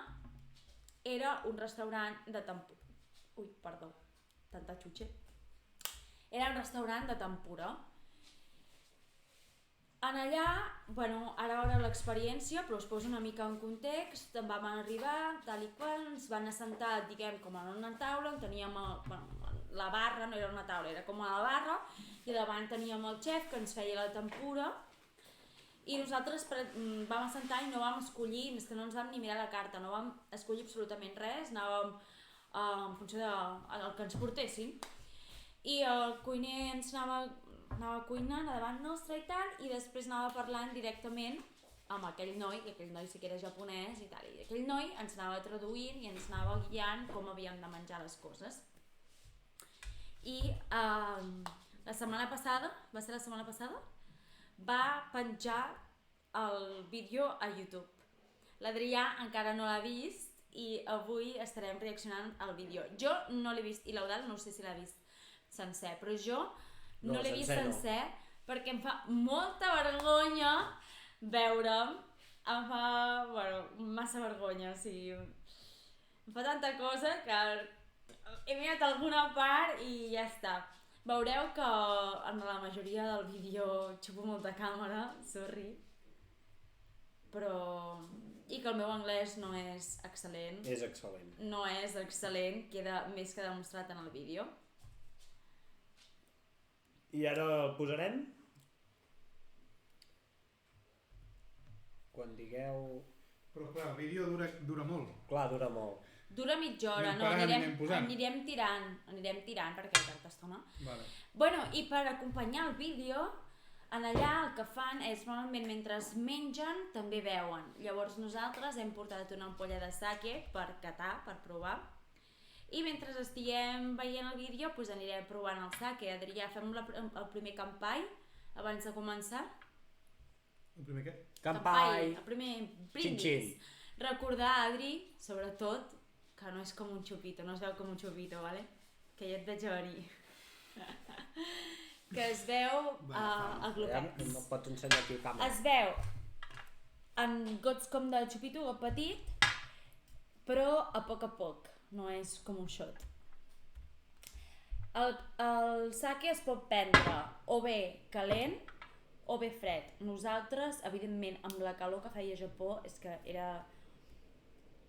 era un restaurant de tempura. Ui, perdó, tanta xutxe. Era un restaurant de tempura. En allà, bueno, ara veureu l'experiència, però us poso una mica en context. En vam arribar, tal i qual, ens van assentar, diguem, com en una taula, on teníem la barra, no era una taula, era com a la barra, i davant teníem el xef que ens feia la tempura, i nosaltres vam assentar i no vam escollir, és que no ens vam ni mirar la carta, no vam escollir absolutament res, anàvem en funció del que ens portessin, i el cuiner ens anava cuinant a davant nostre i tal, i després anava parlant directament amb aquell noi, i aquell noi sí que era japonès i tal, i aquell noi ens anava traduint i ens anava guiant com havíem de menjar les coses. I la setmana passada, va ser la setmana passada, va penjar el vídeo a YouTube. L'Adrià encara no l'ha vist i avui estarem reaccionant al vídeo. Jo no l'he vist, i l'Eudal no sé si l'ha vist sencer, però jo no l'he vist sencer perquè em fa molta vergonya veure'm, em fa, bueno, massa vergonya, o sigui, em fa tanta cosa que he mirat alguna part i ja està. Veureu que en la majoria del vídeo xupo molta càmera, sorry, però... i que el meu anglès no és excel·lent. És excel·lent. No és excel·lent, queda més que demostrat en el vídeo. I ara el posarem? Quan digueu... Però clar, el vídeo dura molt. Clar, dura molt. Dura mitja hora, Anem no? parant, anem posant. Anirem tirant perquè hi ha tanta estona. Vale. Bueno, i per acompanyar el vídeo, en allà el que fan és normalment mentre es mengen també beuen. Llavors nosaltres hem portat una ampolla de sake per catar, per provar. I mentre estiguem veient el vídeo doncs anirem provant el sake. Adrià, fem el primer campai abans de començar. El primer què? Campai! El primer brindis. Xin-xin. Recordar, Adri, sobretot, que no és com un xupito, no es veu com un xupito, vale? Que ja et veig a venir. Que es veu a glopets. No pots ensenyar aquí a càmera. Es veu en gots com de xupito o petit, però a poc, no és com un shot. El sake es pot prendre o bé calent o bé fred. Nosaltres, evidentment, amb la calor que feia a Japó, és que era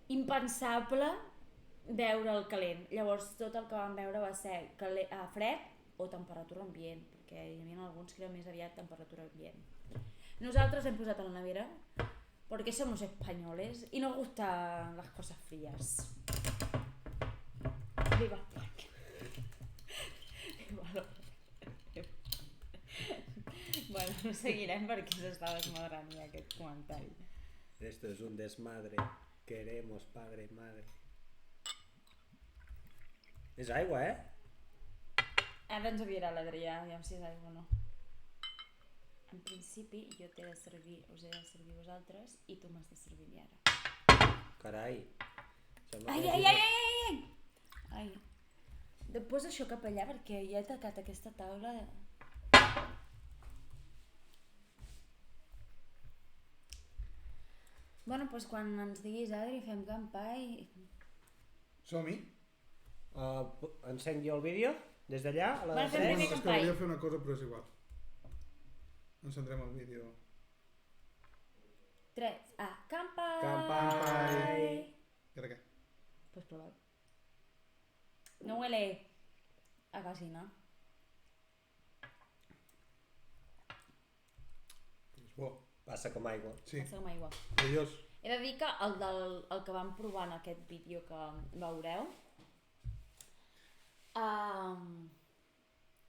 impensable beure el calent. Llavors tot el que vam beure va ser fred o temperatura ambient, perquè hi havia alguns que era més aviat temperatura ambient. Nosaltres hem posat a la nevera porque somos españoles y nos gustan las cosas frías. Viva España. Bueno, no seguirem perquè s'està desmadrant ja aquest comentari. Esto es un desmadre. Queremos padre, madre. És aigua, Ara ens ho dirà l'Adrià, aviam si és aigua o no. En principi jo t'he de servir, us he de servir vosaltres i tu m'has de servir a mi ara. Carai. Ai. Posa això cap allà perquè ja he tacat aquesta taula. Bueno, doncs quan ens diguis, Adri, fem campai. Som-hi. Encenc jo el vídeo des d'allà a la de Fem 3. primer És que campai. volia fer una cosa però és igual. Encendrem el vídeo. 3, campai! Campai! I ara què? Pues provar. No huele a gallina. És bo. Passa com aigua. Sí. Passa com aigua. Seriós. He de dir que el que vam provar en aquest vídeo que veureu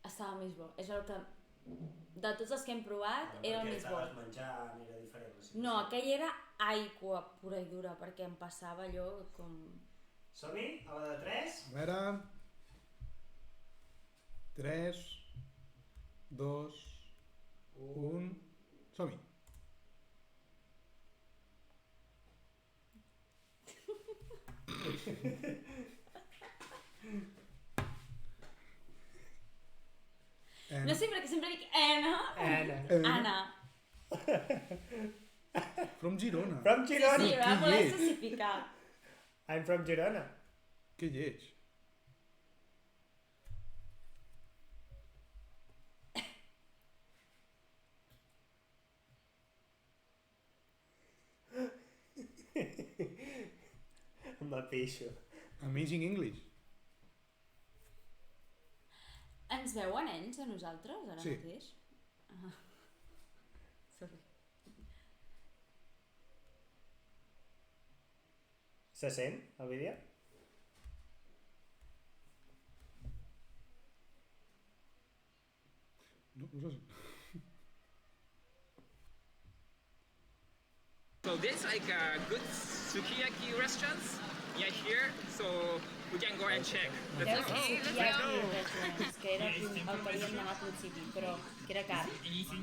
estava més bo. És el que de tots els que hem provat era el més bo. Menjant era diferent. No, aquell era aigua pura i dura perquè em passava allò com... Som-hi? A la de 3? A veure... 3, 2, 1... Som-hi. No sé perquè sempre dic Anna. Anna. From Girona. From Sí, Girona. sí, va voler especificar. I'm from Girona. Que lleig. M'apeixo. Amazing English. Ens veuen ells a nosaltres ara Sí. mateix? Ah. Sorry. Se sent el vídeo? No, no sé. So there's like a good sukiyaki restaurants near here, so we can go and check. Veus que hi ha aquí restaurants, que era el que havíem d'anar al principi, però que era car,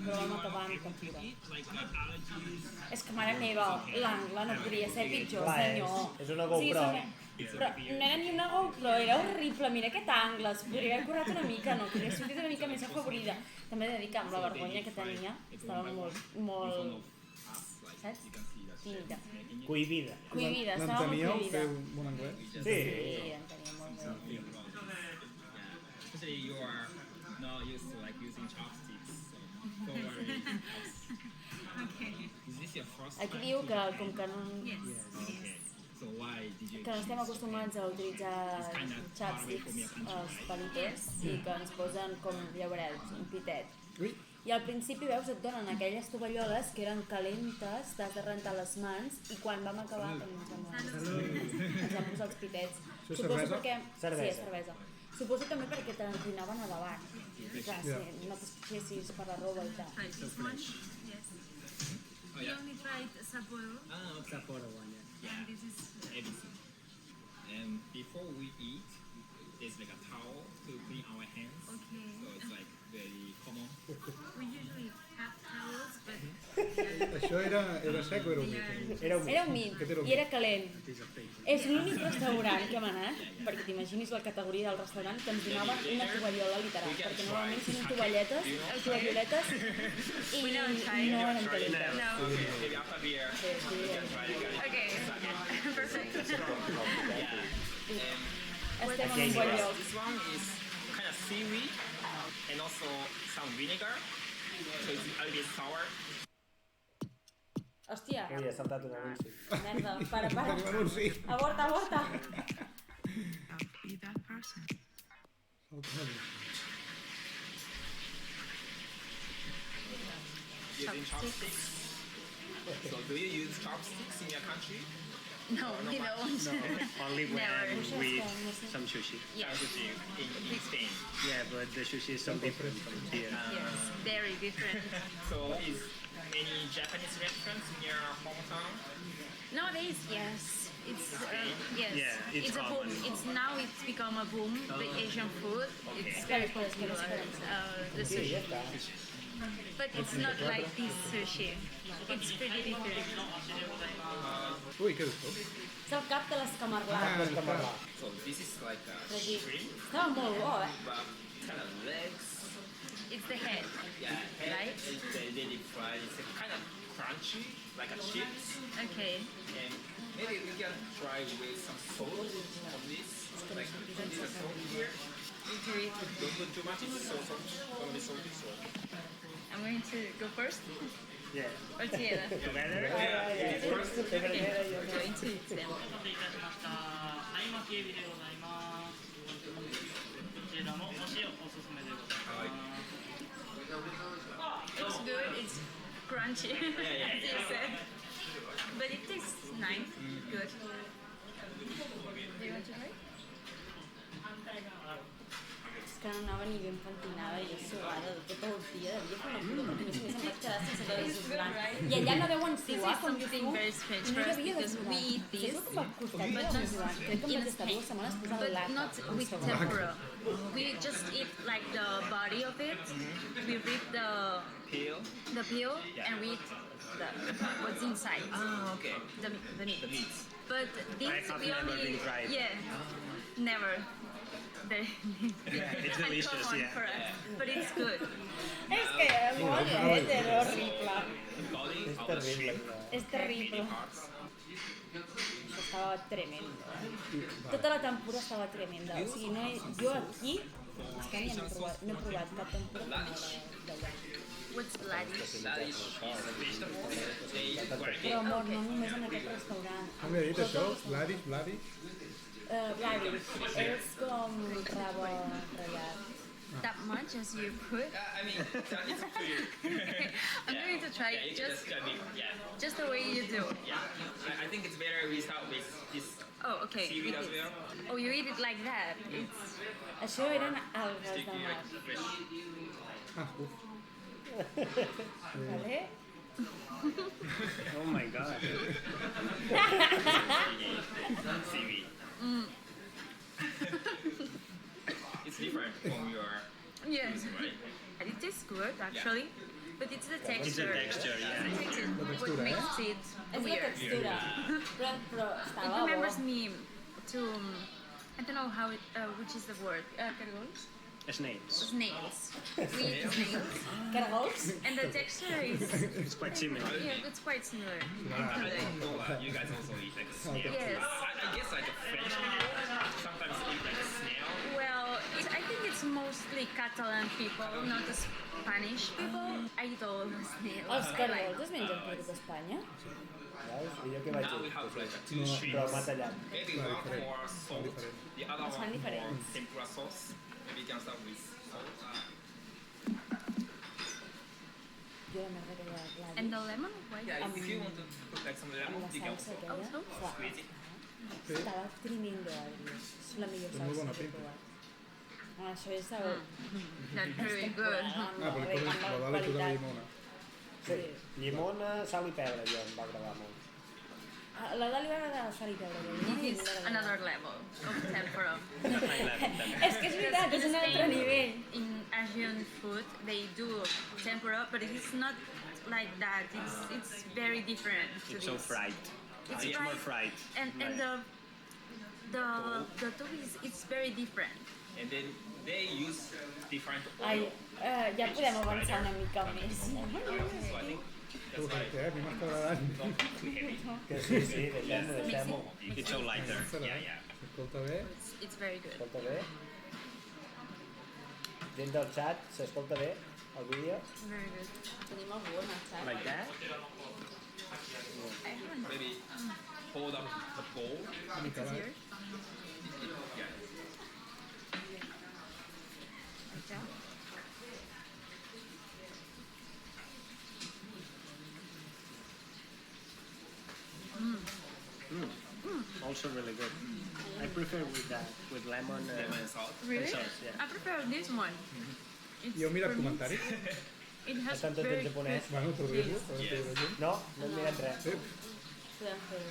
però vam acabar amb captura. És que, mare meva, l'angle no podria ser pitjor, Clar, senyor. és una GoPro. Però no era ni una GoPro, era horrible, mira aquest angle, es podria haver currat una mica, no? Podria sortir una mica més afavorida. També he de dir que amb la vergonya que tenia, estava molt, saps? Tímida. Cohibida. Cohibida, estava molt L'enteníeu, cohibida. feu bon anglès? Sí. Sí, en tenia molt bé. Especially you are not used to like using chopsticks, so don't worry. Is this your first Aquí time? diu que com que no, Okay. So why did you? que no estem acostumats a utilitzar chopsticks als palitos i que ens posen com llaurets, un pitet. Ui, I al principi, veus, et donen aquelles tovalloles que eren calentes, t'has de rentar les mans i quan vam acabar ens vam posar els pitets. Això és cervesa? Perquè... Cervesa. Sí, és cervesa. Suposo també perquè te l'inclinaven a davant. Clar, si no t'esqueixessis per la roba i tal. This one, yes. We only tried Sapporo, Ah, Sapporo one, yeah. and this is Everything. And before we eat, there's like a towel to clean our hands. okay. So it's like very common. We usually have towels, but això era sec o era humit? Era un... Era humit Aquest era i era calent. It is a fake. És l'únic restaurant que hem anat, perquè t'imaginis la categoria del restaurant, que ens donaven una tovallola literal, perquè normalment són tovalloletes i no eren calentes. no. Maybe after beer. Okay, perfect. Estem en un bon lloc. This one is kind of seaweed and also some vinegar. So it's a little bit sour. Hòstia, Ui, he saltat un anunci. merda, para. Tenim anunci. Aborta, aborta. I'll be that person. Using chopsticks. So do you use chopsticks in your country? No, we don't. Only when Never. with some sushi. Yes, Sushi in Spain. Yeah, but the sushi is so different from here. yes, very different. So is any Japanese restaurants in your hometown? Nowadays, yes. It's yes. Yeah, it's a boom. common. It's become a boom. The Asian food. It's Espera, very espera, espera, popular. espera. The Sí, ja sushi, està. but it's not like this sushi. It's pretty different. Ui, què és això? És el cap de l'escamarlà. Ah, So this is like a Però sí, shrimp, estava molt bo, but kind of legs. It's the head. Yeah, head. Right? They deep fry. It's kind of crunchy, like a chips. Okay. And maybe we can try with some salt on this. Like put the salt here. Okay. Don't put too much. It's so salt. Only salty. So. I'm going to go first. Yeah. Or together. Together? Okay. I'm going to eat them. 合巻きエビでございます。こちらもお塩おすすめでございます。 It's good. It's crunchy, as you said, but it tastes nice. Good. Do you want to try? És que no anava ni ben pentinada i suada de tot el dia, devia fer una pudor, perquè a més a més em vaig quedar sense desodorant. I allà no deuen This suar is com jo something very strange no for hi us havia because we desodorant. eat Saps this, el que em va costar but el not desodorant? Crec que em in vaig estar 2 setmanes posant but l'aca. not with tempura. We just eat like the body of it. We rip Peel. the peel and we eat what's inside, Ah, okay. the meat. The meat. But this have we never only been tried. never. Yeah, it's delicious, uncommon yeah. for us, but it's good. És que era molt net, era horrible. The body És of the terrible. sheep. És terrible. Parts. Això estava tremendo. Tota la tempura estava tremenda. O sigui, jo aquí, és que ja no he provat cap tempura com d'allà. What's Vladish? That is vegetable. They grind Però it. amor, no només en aquest restaurant. Com li he dit això? Vladis? Vladis, és com rabo ratllat. That much as you put? I mean, that is up to you. I'm going to try Yeah, you can just, just the way you do. yeah. I think it's better we start with this Oh, okay. seaweed as It is. well. Oh, you eat it like that. It's Això eren algues de Sticky mar. like fish. Ah, uf. Vale? Oh my god. Seaweed. It's different from your yes. right? And it tastes good actually, but it's the texture. It's the texture, yeah. I think it's what makes it És la weird. textura. Però It estava bo. remembers me to I don't know how it which is the word cargols? Snails. Snails. We eat snails, Cargols? and the texture is It's quite similar. yeah, it's quite similar. I don't know that you guys also eat like snail. Yes. I guess like a French people sometimes eat like snail. Well, I think it's mostly Catalan people, not the Spanish people. I eat all the snails. Els I like- cargols es mengen per tot Espanya? Veus? I jo què vaig Now we dir? have like two Però streams. m'ha tallat. Maybe one more salt, the other It's one more different. tempura sauce. Maybe you can start with salt. Jo la merda que hi ha Vladis. And the lemon? Why? Yeah, if you want to put like some Amb lemon, la you can salsa also aquella. Also? Uah, squeeze it. estava tremendo, Adri. És la millor És molt salsa bona que he pinta. provat. Ah, això és el... That's very good. Ah, perquè poses la dada i la llimona. Sí, llimona, sal i pebre, jo em va agradar molt. La Dali va agradar la sal i pebre. la llimona It is no m'agrada. another level of tempura. És que és veritat, és un altre nivell. In Asian food, they do tempura, but it's not like that. It's very different to It's so this. fried. It's It's more fried. And the dough is it's very different. And then they use different Ai, oil. ja podem avançar una mica més. So I think Tu, that's why què? A mi m'està agradant. don't cook too heavy. Que sí, sí, deixem-ho. It's so lighter. Yeah, yeah. S'escolta bé? It's very good. S'escolta bé? Gent del xat, s'escolta bé el vídeo? Very good. Tenim algú en el xat? Like that? I haven't. Maybe hold up the bowl. Una mica It's baix. yours. Yeah. Like that. Also really good. I prefer with lemon Lemon and salt. Really? sauce, yeah. I prefer this one. It's I heu mirat for me, comentaris? It has Estan tots very en japonès? Bueno, per dir-ho, per dir la gent. No, no hem mirat res. Sí? Podem fer-ho.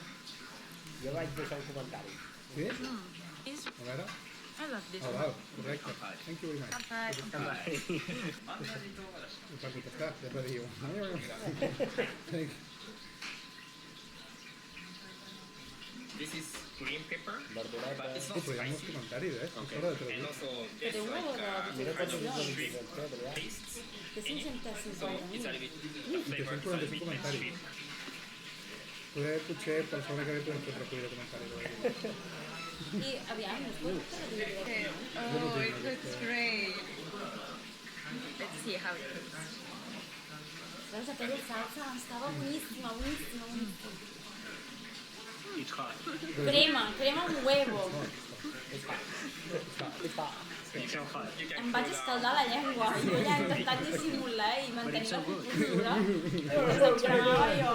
Jo vaig deixar un comentari. Sí? It's, A veure. I love this Ah, one. val, correcte. Thank you very much. Bye. I per contestar, ja per dir-ho. This is green pepper, Verdureta. but it's Sí, not però hi ha molts spicy. comentaris, eh? Okay. Fora de And traduir. also Que té there's una like bona Mira quantes visualitzacions. visualitzacions té, Adrià. tastes. Té So it's a 550.000. little bit the I flavor is a 345 little bit comentaris. sweet. Potser per la setmana que ve podem fer recollir de comentaris. I aviam, es pot traduir directament? Oh, it looks great. Let's see how it looks. Veus, aquella salsa estava boníssima, boníssima, boníssima. It's hot. Crema, crema amb huevo. It's so hot. Em vaig escaldar la llengua, jo ja he intentat dissimular i mantenir la compostura, però se'm cremava jo.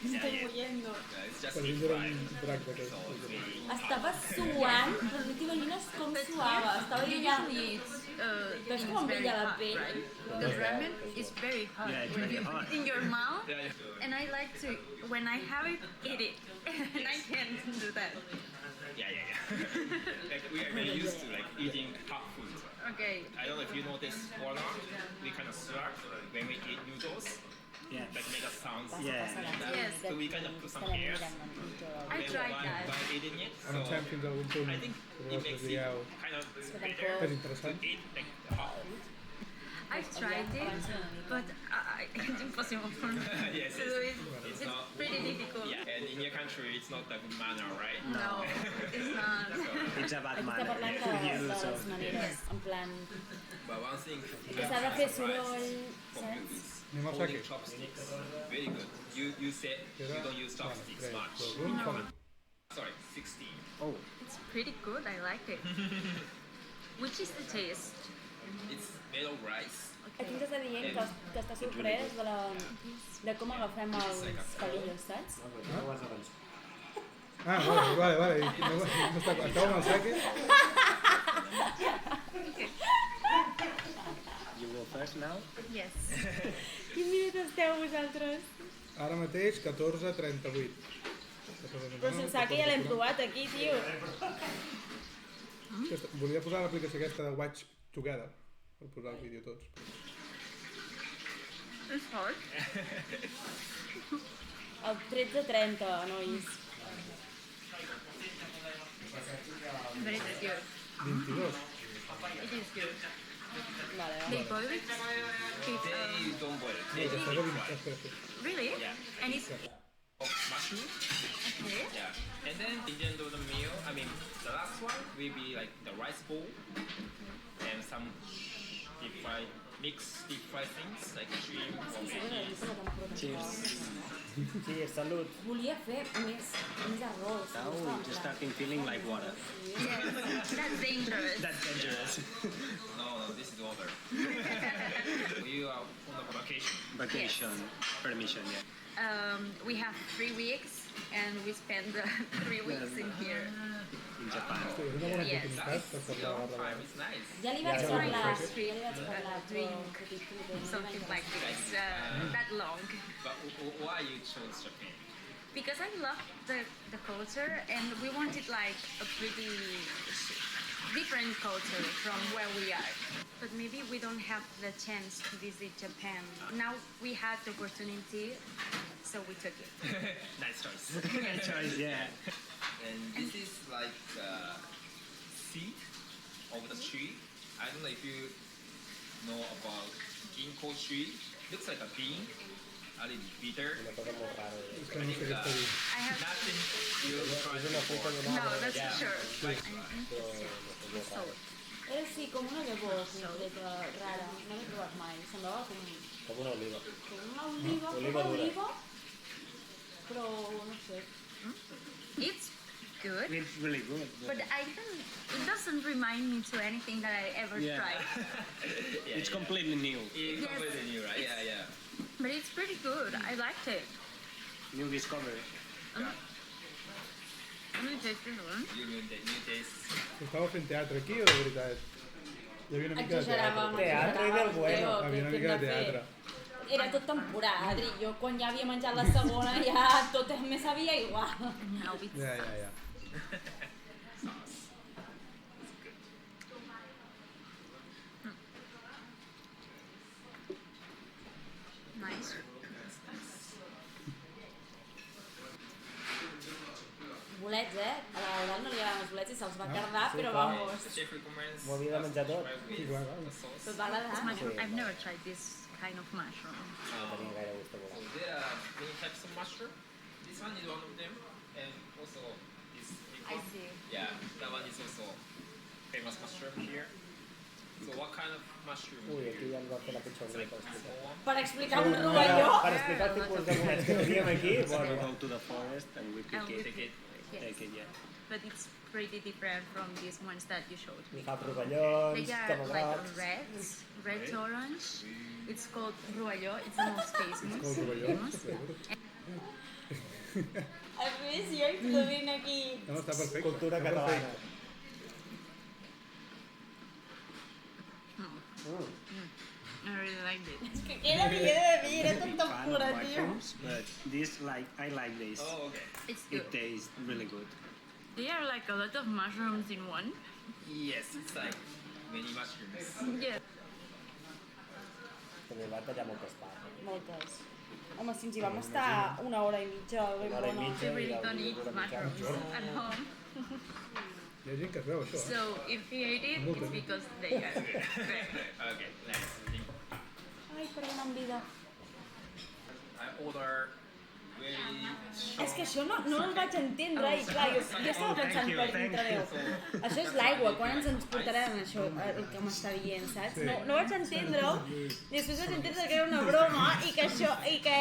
Estoy muriendo. It's just Per mi era un drac d'aquests. Estava suant, però no t'imagines com suava. Estava jo ja... Usually it's Ves it's com em very brilla la hot, pell? right? Because ramen is very hot Yeah, it's when very you hot. put it in your mouth. Yeah, yeah. And I like to, when I have it, eat it. And I can't do that. Yeah. Like we are very used to like eating hot food. Okay. I don't know if you notice or not. We kind of slurp when we eat noodles, Yeah. like make a sound. Yeah. Like that. Yes. So we kind of put some air. I tried that. While eating it. So Avancem fins a algun punt I think que it vosaltres makes it digueu kind of és better to interessant. eat like hot food. I've tried it, but it's impossible for me Yes, to do it. It's It's not- pretty difficult. Yeah, and in your country it's not a good manner, right? No, it's not. It's a bad Aquí està manner. parlant Yeah. de You do so. les maneres, en plan... But one thing Que s'ha de fer soroll, for you saps? is Anem al holding saque. chopsticks. Very good. You said you Queda... don't use chopsticks Bueno, much. 3, 2, 1, fora. Sorry, 16. Oh, It's pretty good. I like it. Which is the taste? It's made of rice. Aquí ens està dient que està sorprès de com agafem els palillos, saps? Ah, vale. No està clar. Estàvem al saque. you go first now? Yes. Quin minut esteu vosaltres? Ara mateix 14:38. Però si el saque ja l'hem provat aquí, tio. Volia posar l'aplicació aquesta de Watch Together per posar el vídeo tots. It's hot. El 13:30, nois. But it's good. 22. It is good. Vale, They boil it. They don't boil it. They Estava just a deep 20. fry. Espera. Really? Yeah. And it's Of mushroom. okay. Yeah. And then Indian noodle meal. I mean, the last one will be like the rice bowl and some deep fried, mixed deep fried things like shrimp or veggies. Cheers. Cheers, salud. Volia fer més arròs. Now we're just starting feeling like water. Yes. That's dangerous. That's dangerous. No, this is over. You are on a vacation. Vacation. Permission, yeah. We have 3 weeks and we spend 3 weeks in here. In Japan. És una bona Yes. oportunitat per parlar Long de time. It's nice. Ja li vaig parlar, Street, drink, però... something like this, that long. But why you chose Japan? Because I love the culture and we wanted like a pretty different culture from where we are. But maybe we don't have the chance to visit Japan. Now we had the opportunity, so we took it. Nice choice. Good choice, yeah. And this is like seed of the tree. I don't know if you know about ginkgo tree. Looks like a bean, a little bitter. És que no sé I què think està dient. I have nothing you tried before. no, that's for sure. Like, Salt. Era sí, com una llavor concreta, rara. No l'he provat mai. Semblava com Como una oliva. una oliva, Oliva com dura. oliva, però no sé. It's good, It's really good. but it doesn't remind me to anything that I ever Yeah. tried. It's completely new. it's Yes. completely new, right? Yeah. But it's pretty good. I liked it. New discovery. Let me taste this one. New taste. Estava fent teatre aquí o de veritat? Hi havia una mica de Exageràvem, teatre. Teatre del bueno. Teo, Havia una què mica hem de de fer? teatre. Era tot temporada, Adri. Jo quan ja havia menjat la segona ja tot me sabia igual. Now it's Ja. nice. Bolets, a l'Eudal no li agraden els bolets i se'ls va cardar, sí, però clar. vamos, The chef recommends M'ho havia de menjar tot. Sí, clar. tot va agradar. I've never tried this kind of mushroom. No tenia gaire gust a volar. So there are many types of mushroom. This one is one of them, and also this big I one. see. Yeah, that one is also famous mushroom here. So what kind of mushroom? Ui, aquí ja ens va fer la pitjor It's like per explicar. small one. Per explicar un rovelló. Per explicar el tipus de bolets que teníem aquí, We bueno, go to the forest and we pick And it. Take it. take it yet. But it's pretty different from these ones that you showed me. Fa rovellons, They are like camarots... red orange. It's called rovelló. It's the most famous. called rovelló. El Luis i jo introduint aquí. No, està perfecte. Cultura està catalana. perfecte. I really like it. És que queda millor de mi, era tot tan Fan of pura, tio. mushrooms, but this I like this. Oh, okay. It's It good. tastes really good. They are like a lot of mushrooms in one. Yes, it's like many mushrooms. Yeah. També va tallar moltes parts. Moltes. Home, si ens hi vam estar una hora i mitja, ben Una hora i bona. mitja. We really Ja, don't eat una mica. mushrooms at home. Hi ha gent que es veu això, So if we ate it, it's because they are very. Okay, nice. Ai, perdona'm, vida. I order very És que això no el vaig entendre i clar, jo estava pensant per dintre Déu. Això és l'aigua, quan ens portaran això, el que m'està dient, saps? No vaig entendre-ho i després vaig entendre que era una broma i que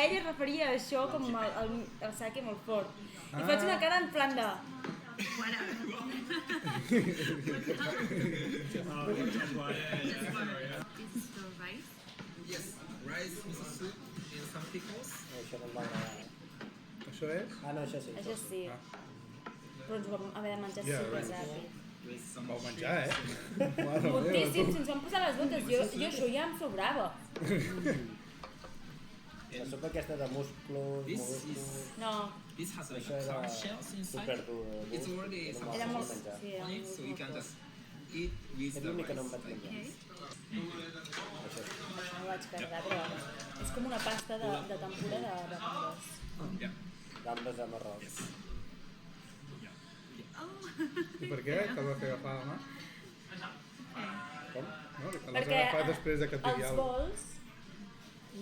ell es referia a això com el sake molt fort. I faig una cara en plan de... This is the rice. Yes, rice, miso soup, and some pickles. Això no em va agradar. Això és? Ah, no, això sí. Això sí. Però ens ho vam haver de menjar Ja, superràpid. With some Vau menjar, Mare meva, Moltíssim, tu. si ens vam posar les botes, jo això ja em sobrava. La sopa aquesta de musclos, This musclos... No, This has like Això a era clam shells inside. superdur. It's already some era molt... menjar. Sí, era on it, molt, so you molt can fort. just eat with És the l'únic que no em rice. vaig menjar. Okay. Això sí. Això no vaig perdre, però és com una pasta de tempura de gambes. Yeah. Gambes amb arròs. I per què? Que el va fer agafar la mà? Com? No? L'has Perquè agafat després de que et digui els alguna cosa. bols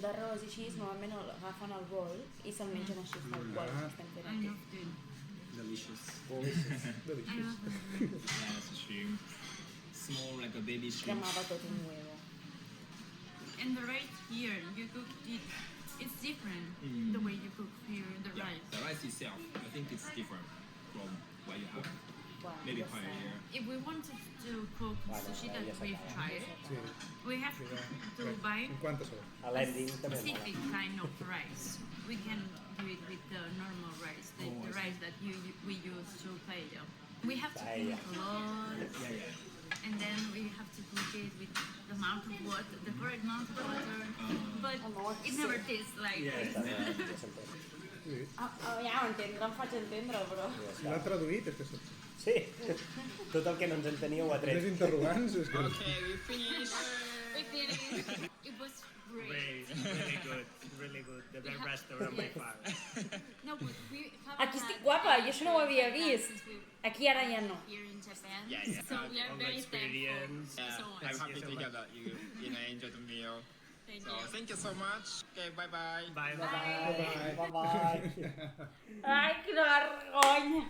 d'arròs i així, normalment agafen el bol i se'l mengen així tal qual que estem fent I aquí. love it. Delicious. Delicious. Yes, shrimp. Small like a baby shrimp. Cremava tot un huevo. And the rice here, you cook it. It's different the way you cook here the Yeah, rice. the rice itself, I think it's different from what you have. Bueno, Maybe ja està. paella. If we wanted to cook sushi that we've tried, Sí, we have sí, to buy 50 segons. A l'ending també mola. specific kind of rice. We can do it with the normal rice, the rice that we use to paella. We have to Paella. cook a lot, Yeah, yeah. and then we have to cook it with the amount of water, the correct amount of water, but it never tastes like this. Ja s'entén. Sí. Ja ho entendre, em faig entendre, però... Si l'ha traduït, és que Sí, tot el que no ens enteníeu ho ha més tret. interrogants és que... Okay, we finish. We finished. It was great. Really good, really good. The best restaurant by far. No, but we haven't Aquí estic had guapa, jo això no ho havia vist. since we Aquí ara ja no. here in Japan. Yeah, yeah. So we are All the very experience. thankful. So I'm much. happy to hear that you enjoyed the meal. Thank So you. thank you so much. Okay, bye bye. Bye bye. Bye, bye. Ai, quina vergonya!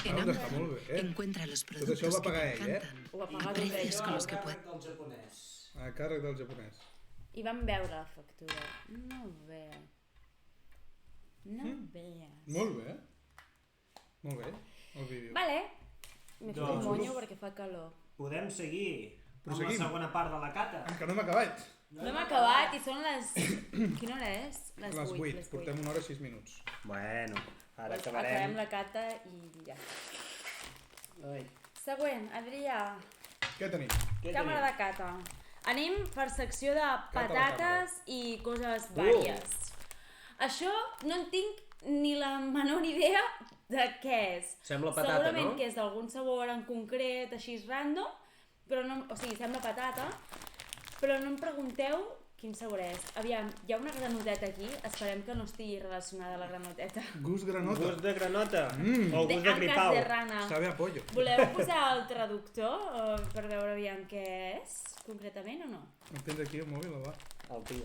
En Ah, Amazon està molt bé, encuentra los Tot això ho productos va que pagar te ell, encantan Ho va y pagar precios ell. con los que puedes. Del japonès. A càrrec del japonès. I vam veure la factura. No ve. No ve. Molt bé. Molt bé, el vídeo. Vale. M'he fet un Doncs- monyo perquè fa calor. Podem seguir amb la Proseguim. segona part de la cata. Que no hem acabat. No hem acabat i són les... Quina hora és? Les 8. Portem 1 hora i 6 minuts. Bueno, ara Doncs acabarem. acabem la cata i ja. Ai, Següent, Adrià. Què tenim? què Càmera tenim? de cata. Anem per secció de la patates i coses vàries. Això no en tinc ni la menor idea de què és. Sembla patata, Segurament no? que és d'algun sabor en concret, així random, però no, o sigui, sembla patata, però no em pregunteu quin sabor és. Aviam, hi ha una granoteta aquí, esperem que no estigui relacionada a la granoteta. Gust granota. Gust de granota Mm. o gust de Ancas gripau. de rana. Sabe a pollo. Voleu posar el traductor per veure aviam què és, concretament o no? El tens aquí, el mòbil, o va? El tio.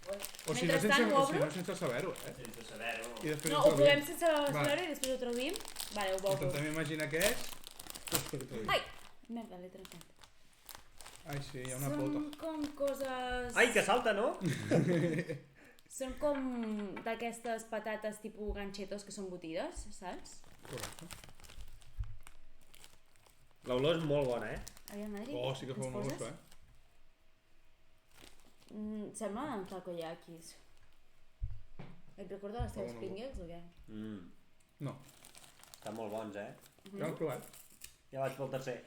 O si no, Mentrestant ho obro? sense saber-ho, Sense saber-ho. I després No, ho ho provem traduïm. sense Va. saber-ho i després ho traduïm? Vale, ho obro. Intentem imaginar què és. Després ho traduïm. Ai! Merda, l'he trencat. Ai, sí, hi ha una pota. Són com coses... Ai, que salta, no? Són com d'aquestes patates tipus ganchetos que són botides, saps? Correcte. L'olor és molt bona, Aviam, Adri, Oh, sí que fa ens un olor, poses? Semblen takoyakis. Et recorda les teves Fa bon olor. pringles o què? No, Estan molt bons, ja l'hem provat. Ja vaig pel tercer.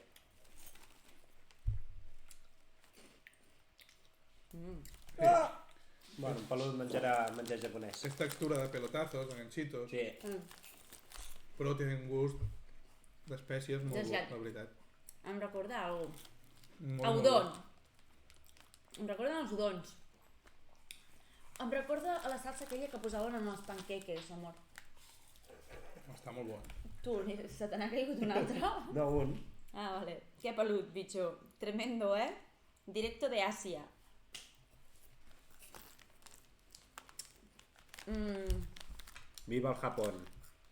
Bueno, en Pelut menjarà menjar japonès. És textura de pelotazos, de ganchitos, Sí. però tenen un gust d'espècies molt bo, Desgat. la veritat. Em recorda alguna cosa. Molt, A molt udon. Em recorden els udons. Em recorda a la salsa aquella que posaven en els panqueques, amor. bo. Està molt bo. Tu, se te n'ha caigut un altre? No, un. Ah, vale. Qué pelut, bicho. Tremendo, Directo de Asia. Viva el Japón.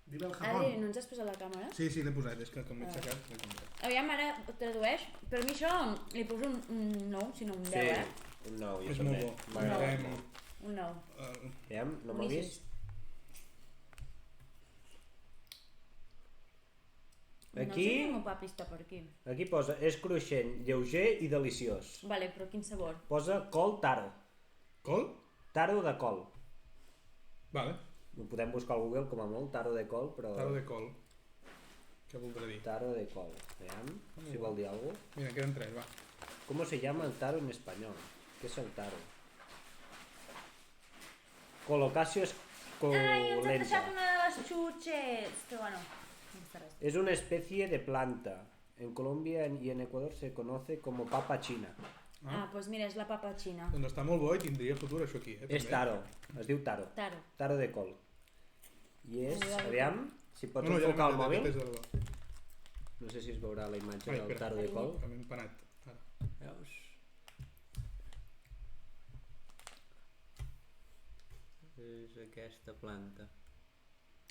Viva el Adri, no ens has posat la càmera? Sí, l'he posat, és que com l'he aixecat, l'he canviat. Aviam, ara tradueix. Per mi això li poso un 9, si no un 10, Un nou, jo És també. molt bo. M'agrada Hem- molt. Un 9. Aviam, no m'ha Boníssim. vist? No sé Aquí, si el meu papi està per aquí. aquí posa, és cruixent, lleuger i deliciós. Vale, però quin sabor? Posa col taro. Col? Taro de col. Vale, Ho podem buscar al Google com a molt, taro de col, però... taro de col. Què voldrà dir? Taro de col. Aviam, si vol dir alguna cosa. Mira, queden 3, va. ¿Cómo se llama el taro en español? ¿Qué es el taro? Colocasio Ai, ens han deixat escolenta. una de les xutxes! Però bueno, no passa res. Es una especie de planta. En Colombia y en Ecuador se conoce como papa china. Ah, doncs mira, és la papa xina. Doncs està molt bo i tindria futur això aquí, És també. taro, es diu taro. Taro. Taro de col. I és, aviam, si pots No, no, ja enfocar el l'he mòbil. fet des de debò. No sé si es veurà la imatge Ai, del espera. taro de col. Hem empanat. Ara. Veus? És aquesta planta.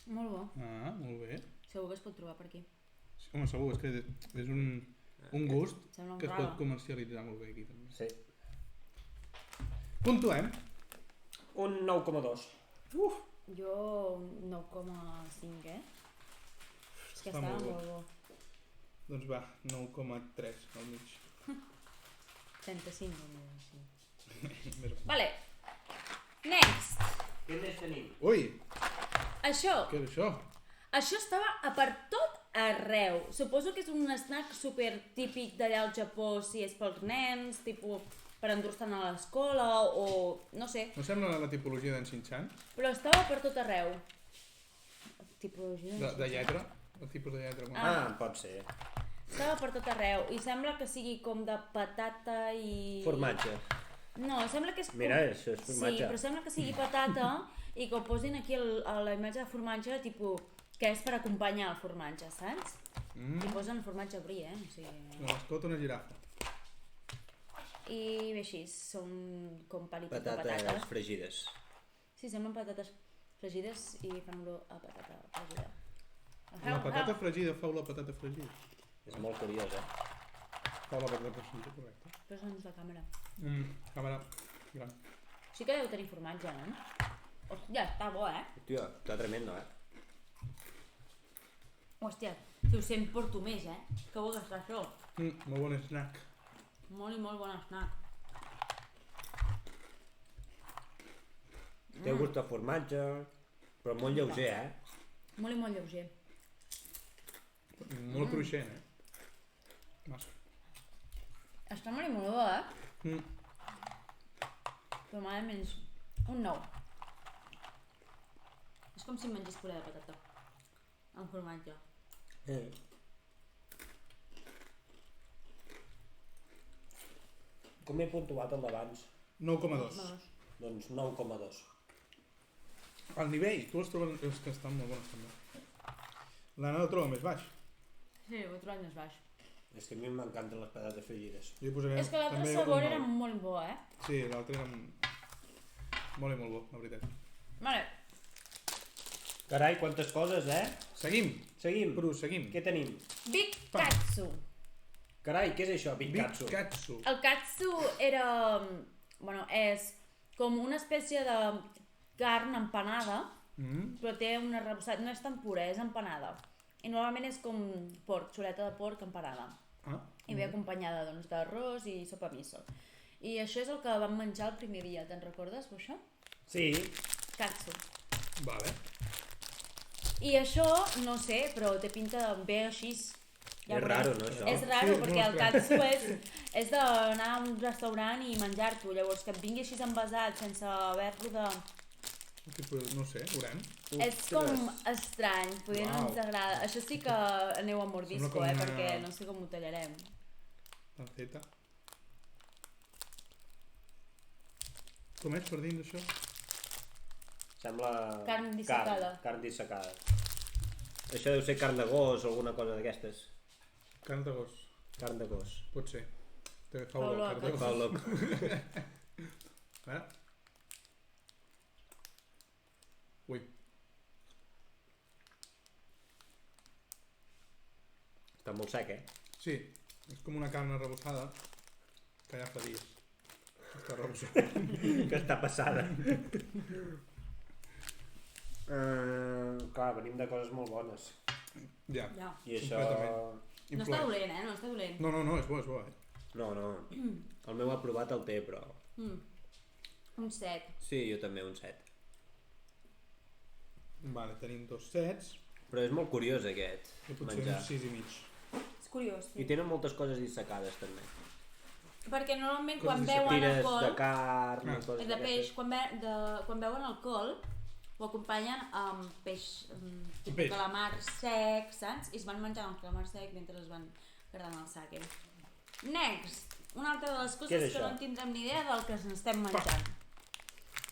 Molt bo. Ah, molt bé. Segur que es pot trobar per aquí. Sí, home, segur, és que és un gust Sembla un que es rave. pot comercialitzar molt bé aquí també. Sí. Puntuem. Un 9,2. Jo un 9,5, És que Està estava molt bo. molt bo. Doncs va, 9,3 al mig. 35, sí. Més o- Vale. Next. Què més tenim? Ui, Això. què és això? Això estava a per tot arreu. Suposo que és un snack super típic d'allà al Japó, si és pels nens, tipus per endur-se'n a l'escola o no sé, No sembla la tipologia d'en Shin-chan? però estava per tot arreu. Tipologia De lletra? El tipus de lletra? Ah, pot ser. Estava per tot arreu i sembla que sigui com de patata i... Formatge. No, sembla que és com... Mira, això és formatge. Sí, però sembla que sigui patata i que ho posin aquí a la imatge de formatge, tipus, que és per acompanyar el formatge, saps? I posen formatge brie, O sigui... La mascota una girafa. I bé, així, són com palitos de Patates patata. fregides. Sí, semblen patates fregides i fan olor a patata fregida. La patata fregida fa la patata fregida. És molt curiós, Fa la patata fregida, correcte. Posa'ns la càmera. Càmera gran. Sí que deu tenir formatge, no? Hòstia, està bo, Tio, està tremendo, Hòstia, si ho sent porto més, Que bo que està això. Molt bon snack. Molt i molt bon snack. Té gust de formatge, però molt lleuger, Molt i molt lleuger. Molt cruixent, Massa. Està molt i molt bo, Però mare menys un 9. És com si mengés puré de patata. Amb formatge. Com he puntuat el d'abans? 9,2. Doncs 9,2. El nivell, tu els trobes... És que estan molt bones també. L'Anna el troba més baix. Sí, ho he trobat més baix. És que a mi m'encanten les patates fregides. Jo hi posaré És que l'altre també sabor un era 9. molt bo, Sí, l'altre era molt i molt bo, la veritat. Vale. Carai, quantes coses, Seguim. Seguim. Bru, seguim. Què tenim? Big Katsu. Carai, què és això, Big Katsu? Big Katsu. El katsu era... Bueno, és com una espècie de carn empanada, però té un arrebossat. No és tan pura, és empanada. I normalment és com porc, xuleta de porc empanada. I ve acompanyada doncs, d'arròs i sopa miso. I això és el que vam menjar el primer dia, te'n recordes, això? Sí. Katsu. Vale. I això, no sé, però té pinta de bé així. És raro, no, això? És raro, Sí, perquè molt el katsu és d'anar a un restaurant i menjar-t'ho. Llavors, que et vingui així envasat sense haver-lo de... No sé, veurem. És com estrany, potser no Uau. ens agrada. Això sí que aneu a mordisco, Sembla com una- perquè no sé com ho tallarem. Panceta. Com és per dins això? Sembla... Carn dissecada. Carn dissecada. Això deu ser carn de gos o alguna cosa d'aquestes. Carn de gos. Carn de gos. Pot ser. També fa Fa olor, olor a carn de gos. Fa gos. olor. Eh? Ui. Està molt sec, Sí, és com una carn arrebossada que ja fa dies. Està arrebossada. que està passada. Clar, venim de coses molt bones. Ja. Ja. I això... Completament. No està dolent, No està dolent. No, és bo, No. El meu aprovat el té, però... Un 7. Sí, jo també un 7. Vale, tenim 2 sets. Però és molt curiós aquest I potser menjar. uns 6 i mig. És curiós, I tenen moltes coses dissecades també. Perquè normalment Coses quan de veuen Tires alcohol, de carn, Ah. coses de peix, d'aquestes. quan veuen alcohol, ho acompanyen amb peix, tipus Peix. calamar sec, saps? I es van menjant el calamar sec mentre es van quedant el sake. Next! Una altra de les Què és coses que això? no en tindrem ni idea del que ens estem menjant.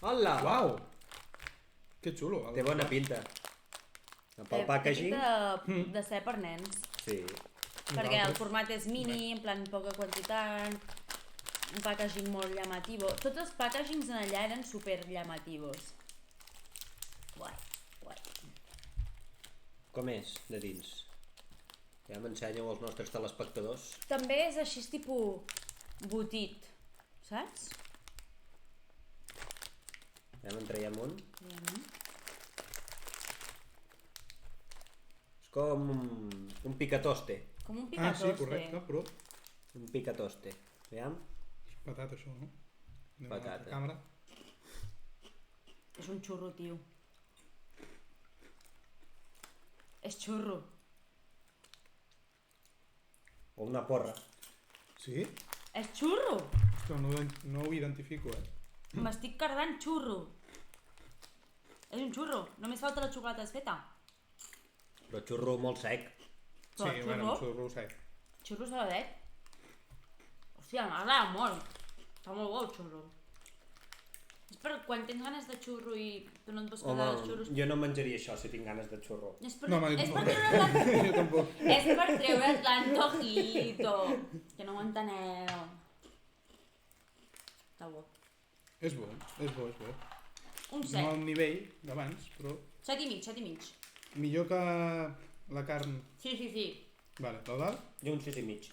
Hola! Uau! Que xulo. Té bona pinta. Pel packaging... Té de ser per nens. Sí. Perquè el format és mini, en plan poca quantitat, un packaging molt llamativo. Tots els packagings en allà eren super llamativos. Guai, guai. Com és, de dins? Ja m'ensenyeu als nostres telespectadors. També és així tipus botit, saps? Ja me'n traiem un. És com un picatoste. Com un Ah, picatoste. sí, correcte, però Un picatoste. Veiem? és patata això, no? Anem a Patata. l'altra càmera. És un xurro, tio. És xurro. O una porra. Sí? És xurro! Ostres, no ho identifico, M'estic cardant xurro. És un xurro. Només falta la xocolata desfeta. Però xurro molt sec. Sí, Però bueno, un xurro, xurro sec. xurro saladet. Hòstia, m'agrada molt. Està molt bo el xurro. És per quan tens ganes de xurro i tu no et vols quedar els xurros. jo no menjaria això si tinc ganes de xurro. És per, No, és per no. treure's Jo tampoc. és per treure's l'antojito. Que no ho enteneu. Està bo. És bo. Un No 7. al nivell d'abans, però 7 i mig, 7 i mig. millor que la carn. Sí. Vale, l'Eudald, Jo un 6 i mig.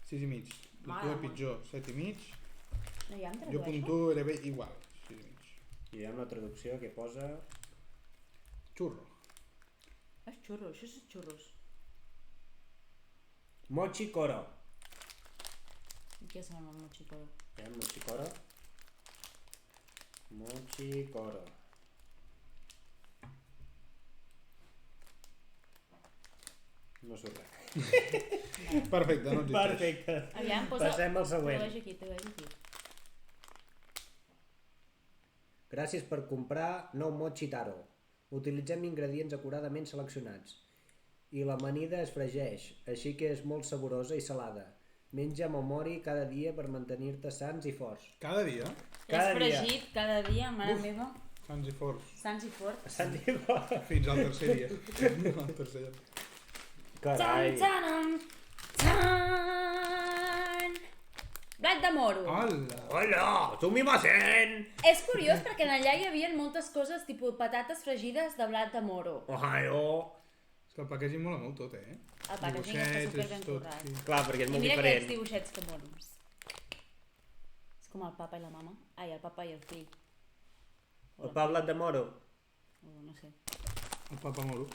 6 i mig. El Mare tu de pitjor, 7 i mig. No, ja em Jo tradueixo? puntuo era bé igual, 6 i mig. I hi ha una traducció que posa... Xurro. És xurro, això és xurros. Mochi Koro. I què sembla el mochicoro? Veiem, Mochi Koro. Mochi Koro. No surt res. Perfecte, no existeix. Perfecte. Aviam, posa... Passem al següent. Tradueix aquí. Gràcies per comprar nou mochi taro. Utilitzem ingredients acuradament seleccionats. I l'amanida es fregeix, així que és molt saborosa i salada. Menja momori cada dia per mantenir-te sans i forts. Cada dia, Cada és dia. fregit cada dia, mare Uf. meva. sants i forts. Sants i forts. Sant i fort. Fins al tercer dia. Al tercer dia. Carai. Tan, tan! Blat de moro. Hola! Hola, sumimasen! És curiós perquè allà hi havia moltes coses, tipus patates fregides de blat de moro. Ohio. És que el packaging mola molt tot, eh? El packaging està Dibuixets, superben és tot, currat. sí. Clar, perquè és I molt mira aquests diferent. dibuixets que monos. És com el papa i la mama. Ai, el papa i el fill. El pa blat de moro. O no sé. El papa moro.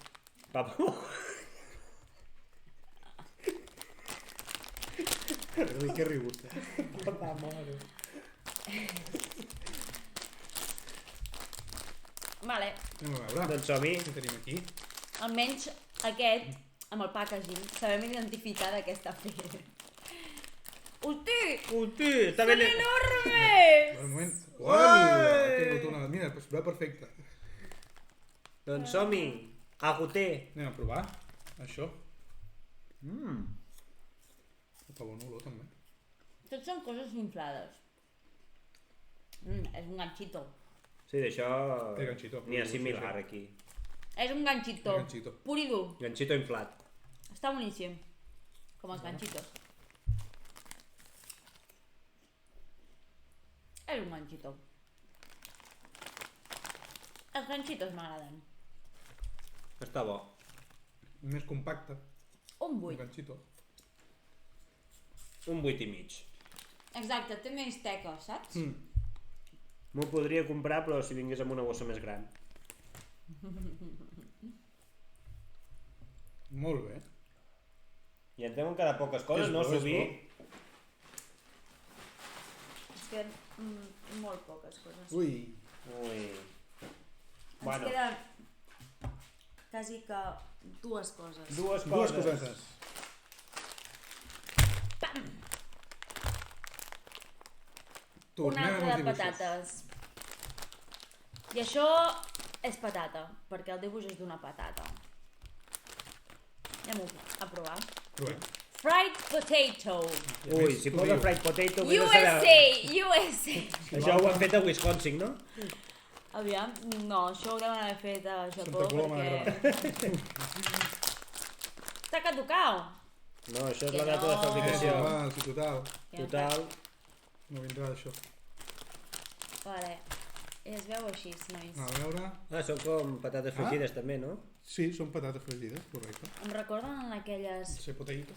Papa... Que rigut. Va, moro. Vale, Anem a veure. Doncs som-hi. Què tenim aquí? almenys aquest, amb el packaging, sabem identificar de què està fet. Hosti! Hosti, està ben... Enorme! Un moment. Uala! Ha caigut una... Mira, es veu perfecte. Doncs som-hi. Agoter. Anem a provar això. Que bona olor, també. Tots són coses inflades. És un ganchito. Sí, d'això... Té ganxito. N'hi ha similar aquí. És un ganchito. Ganchito. Pur i dur. Ganxito inflat. Està boníssim. Com els ganchitos. És un ganchito. Els ganchitos m'agraden. Està bo. Més compacte. Un Un 8. ganxito. Un 8 i mig. Exacte, té més teca, saps? M'ho podria comprar, però si vingués amb una bossa més gran. Molt bé. I ens deuen quedar poques coses, És no, bo, és Subí? Ens queden molt poques coses. Ui. Ui. Ens Bueno, queden quasi que dues coses. dues Dues coses. cosetes. Una Tornem altra amb de els dibuixos. patates. I això és patata, perquè el dibuix és d'una patata. Anem a provar. Provem. Fried potato. Ui, si Tu posa diu. fried potato... vés a USA! saber. USA! Això ho han fet a Wisconsin, no? Aviam, no, això ho deuen haver fet a Japó, Santa Coloma de perquè... Està caducau. No, això és Que la data de no. fabricació. Val, sí, total. Total. No vindrà d'això. Vale. I es veu així, nois. A veure... Ah, són com patates fregides també, no? Sí, són patates fregides, correcte. Em recorden aquelles... Se potato.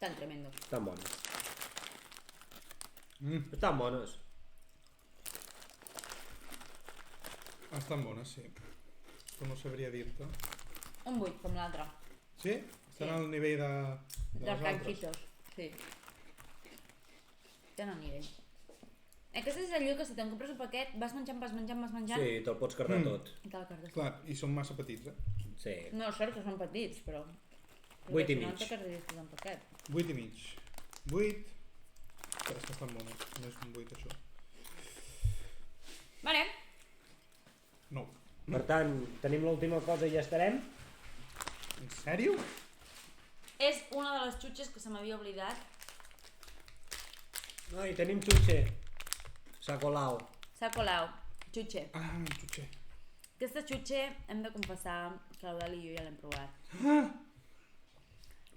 Tan tremendo. Estan bones. Estan bones. Estan bones, sí. Però no sabria dir-te. Un 8, com l'altre. Sí? Estan al nivell de Dels les altres. ganchitos. Sí. Tenen nivell. Aquest és allò que si te'n compres un paquet vas menjant. Sí, te'l pots carregar tot. I te la cardes. Clar, i són massa petits, eh? Sí. No, és cert que són petits, però... Vuit i si no, mig. te carreguis tot en paquet. 8 i mig. 8. Però és que estan bones. No és un 8, això. Vale. 9. Per tant, tenim l'última cosa i ja estarem. En sèrio? És una de les xutxes que se m'havia oblidat. Ai, tenim xutxe. S'ha colao. S'ha colau. Xutxe. Ah, un xutxer. Aquesta xutxe hem de confessar que l'Eudal i jo ja l'hem provat.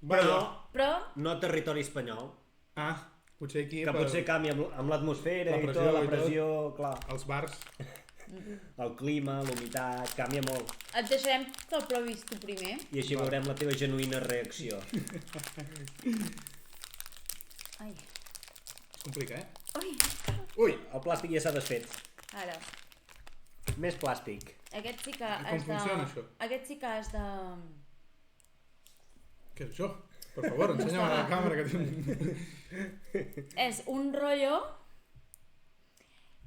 Però Però no territori espanyol. Ah, potser aquí... Que potser canvia amb l'atmosfera La i pressió tot, la i tot. pressió, clar. Els bars... El clima, l'humitat, canvia molt. et deixarem que el provis tu primer. I així veurem la teva genuïna reacció. Ai. Es complica, eh? Ui. Ui, el plàstic ja s'ha desfet. Ara. Més plàstic. Aquest sí que Com és de... funciona, això? Aquest sí que és de... Què és això? Per favor, ensenya-me a la càmera que tinc... És un rotllo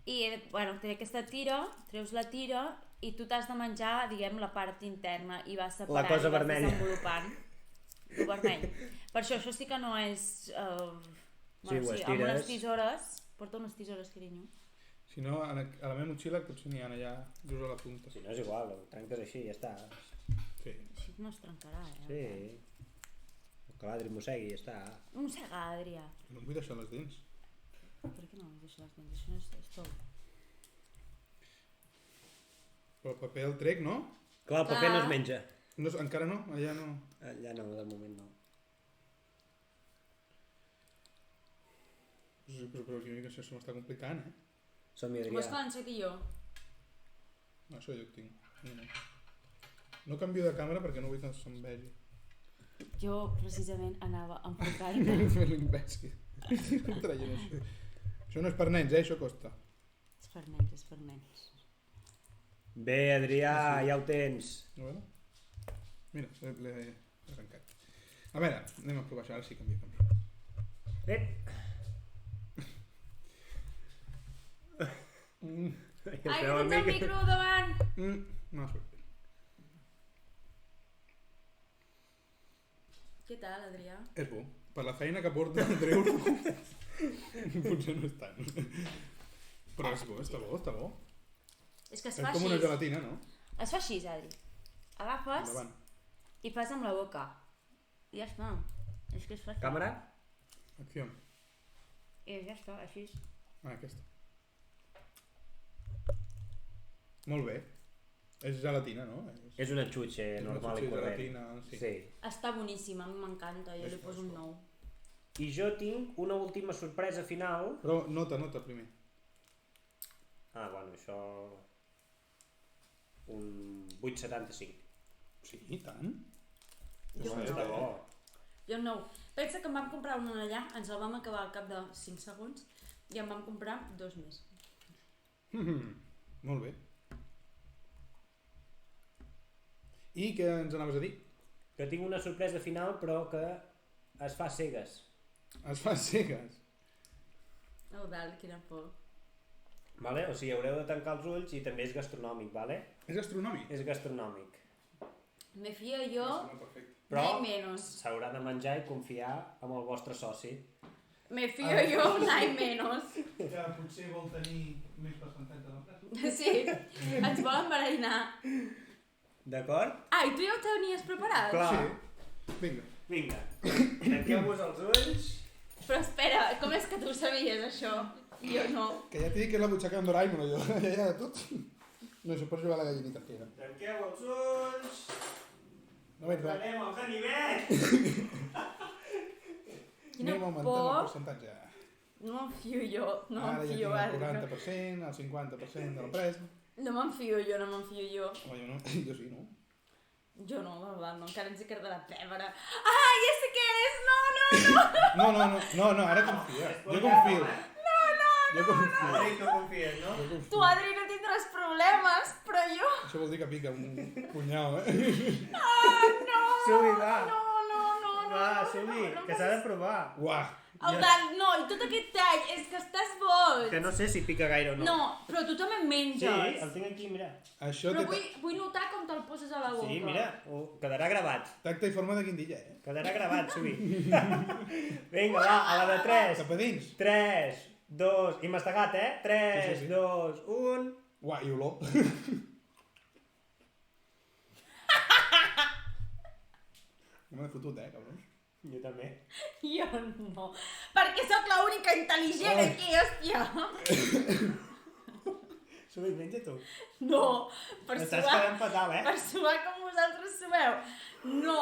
i, bueno, té aquesta tira, treus la tira i tu t'has de menjar, diguem, la part interna i vas separant, La cosa i vas vermella. desenvolupant. El vermell. Per això sí que no és... Sí, ho amb estires. unes tisores, porta unes tisores, carinyo. Si no, a la meva motxilla potser n'hi ha allà just a la punta. Si no és igual, ho trenques així i ja està. Sí. Així no es trencarà, Sí. Que l'Adri mossegui i ja està. Mossega, Adrià. No em vull deixar les dents. Per què no deixa les dents? Això no és tot. Però el paper el trec, no? Clar, el paper no es menja. No, encara no? Allà no. Allà no, de moment no. Però que això se m'està complicant, eh? Som-hi, Vols que Adrià. l'enceti jo? No, això jo ho tinc. No canvio de càmera perquè no vull que se'm vegi. Jo, precisament, anava a enfocar-me. Fent l'imbècil. Traient això. Això no és per nens, això costa. És per nens, és per nens. Bé, Adrià, ja ho tens. A veure. Mira, l'he arrencat. A veure, anem a provar això, ara sí canvia. Ai, que tens el micro davant! No ha sortit. Què tal, Adrià? És bo. Per la feina que porta el Andreu, potser no és tant. Però és bo, està bo, està bo. És que es És fa com una així. gelatina, no? Es fa així, Adri. Agafes Endavant. i fas amb la boca. I ja està. És que es fa així. Càmera? Acció. I ja està, així. Ah, aquesta. Molt bé. És gelatina, no? És una xutxa normal i corrent. Gelatina, sí. Sí. Està boníssima, a mi m'encanta, jo li poso un 9. I jo tinc una última sorpresa final. Però nota primer. Ah, bueno, això... Un 8,75. Sí, i tant. Jo un Està 9. bo. Jo un 9. Pensa que en vam comprar una allà, ens el vam acabar al cap de 5 segons i en vam comprar 2 més. Molt bé. I què ens anaves a dir? Que tinc una sorpresa final, però que es fa cegues. Es fa cegues. Oh, dalt, quina por. Vale? O sigui, haureu de tancar els ulls i també és gastronòmic, vale? És gastronòmic? És gastronòmic. Me fio jo, Perfecte. Però nay menos. s'haurà de menjar i confiar en el vostre soci. Me fio jo, nay menos. Que potser vol tenir més percentatge d'empresa. Sí, ens volen barallar. D'acord? Ah, i tu ja ho tenies preparat? Clar. Sí. Vinga. Vinga, tanqueu-vos els ulls. Però espera, com és que tu sabies això? Jo no. Que ja t'he dit que és la butxaca en Doraemon, jo. Ja de tot. No, això pots jugar a la gallinita que era. Tanqueu els ulls. No veig res. Anem al ganivet. Quina Anem augmentant por. el percentatge. No me'n fio jo, no Ara me'n ja fio, tinc el Adri. 40%, el 50% de l'empresa. No me'n fio jo, no me'n fio jo. Home, jo no. Jo sí, no? Jo no, de veritat, no, encara ens hi quedarà pebre. Ah, ja sé què és! No, no, no! No, ara confia. Jo confio. Jo confio. Adri, tu confies, no? Jo confio. Tu, Adri, no tindràs problemes, però jo... Això vol dir que pica un punyal, eh? Ah, no! Subi, va. No, no, no, no. Va, no, Subi, no, que s'ha de provar. Uah. El tall, no, i tot aquest tall, és que estàs boig. Que no sé si pica gaire o no. No, però tu també en Sí, menges. el tinc aquí, mira. Això Però té vull notar com te'l poses a la boca. Sí, mira, quedarà gravat. tacte i forma de guindilla, eh? Quedarà gravat, Subi. Vinga, va, a la de 3. Cap a dins. 3, 2, i mastegat, eh? 3, Sí. 2, 1... Uah, i olor. No m'he fotut, cabrons. Jo també. Jo no, perquè sóc l'única intel·ligent aquí, hòstia. Subi, menja tu. No, per Estàs suar, quedant fatal, eh? per suar com vosaltres sueu. No,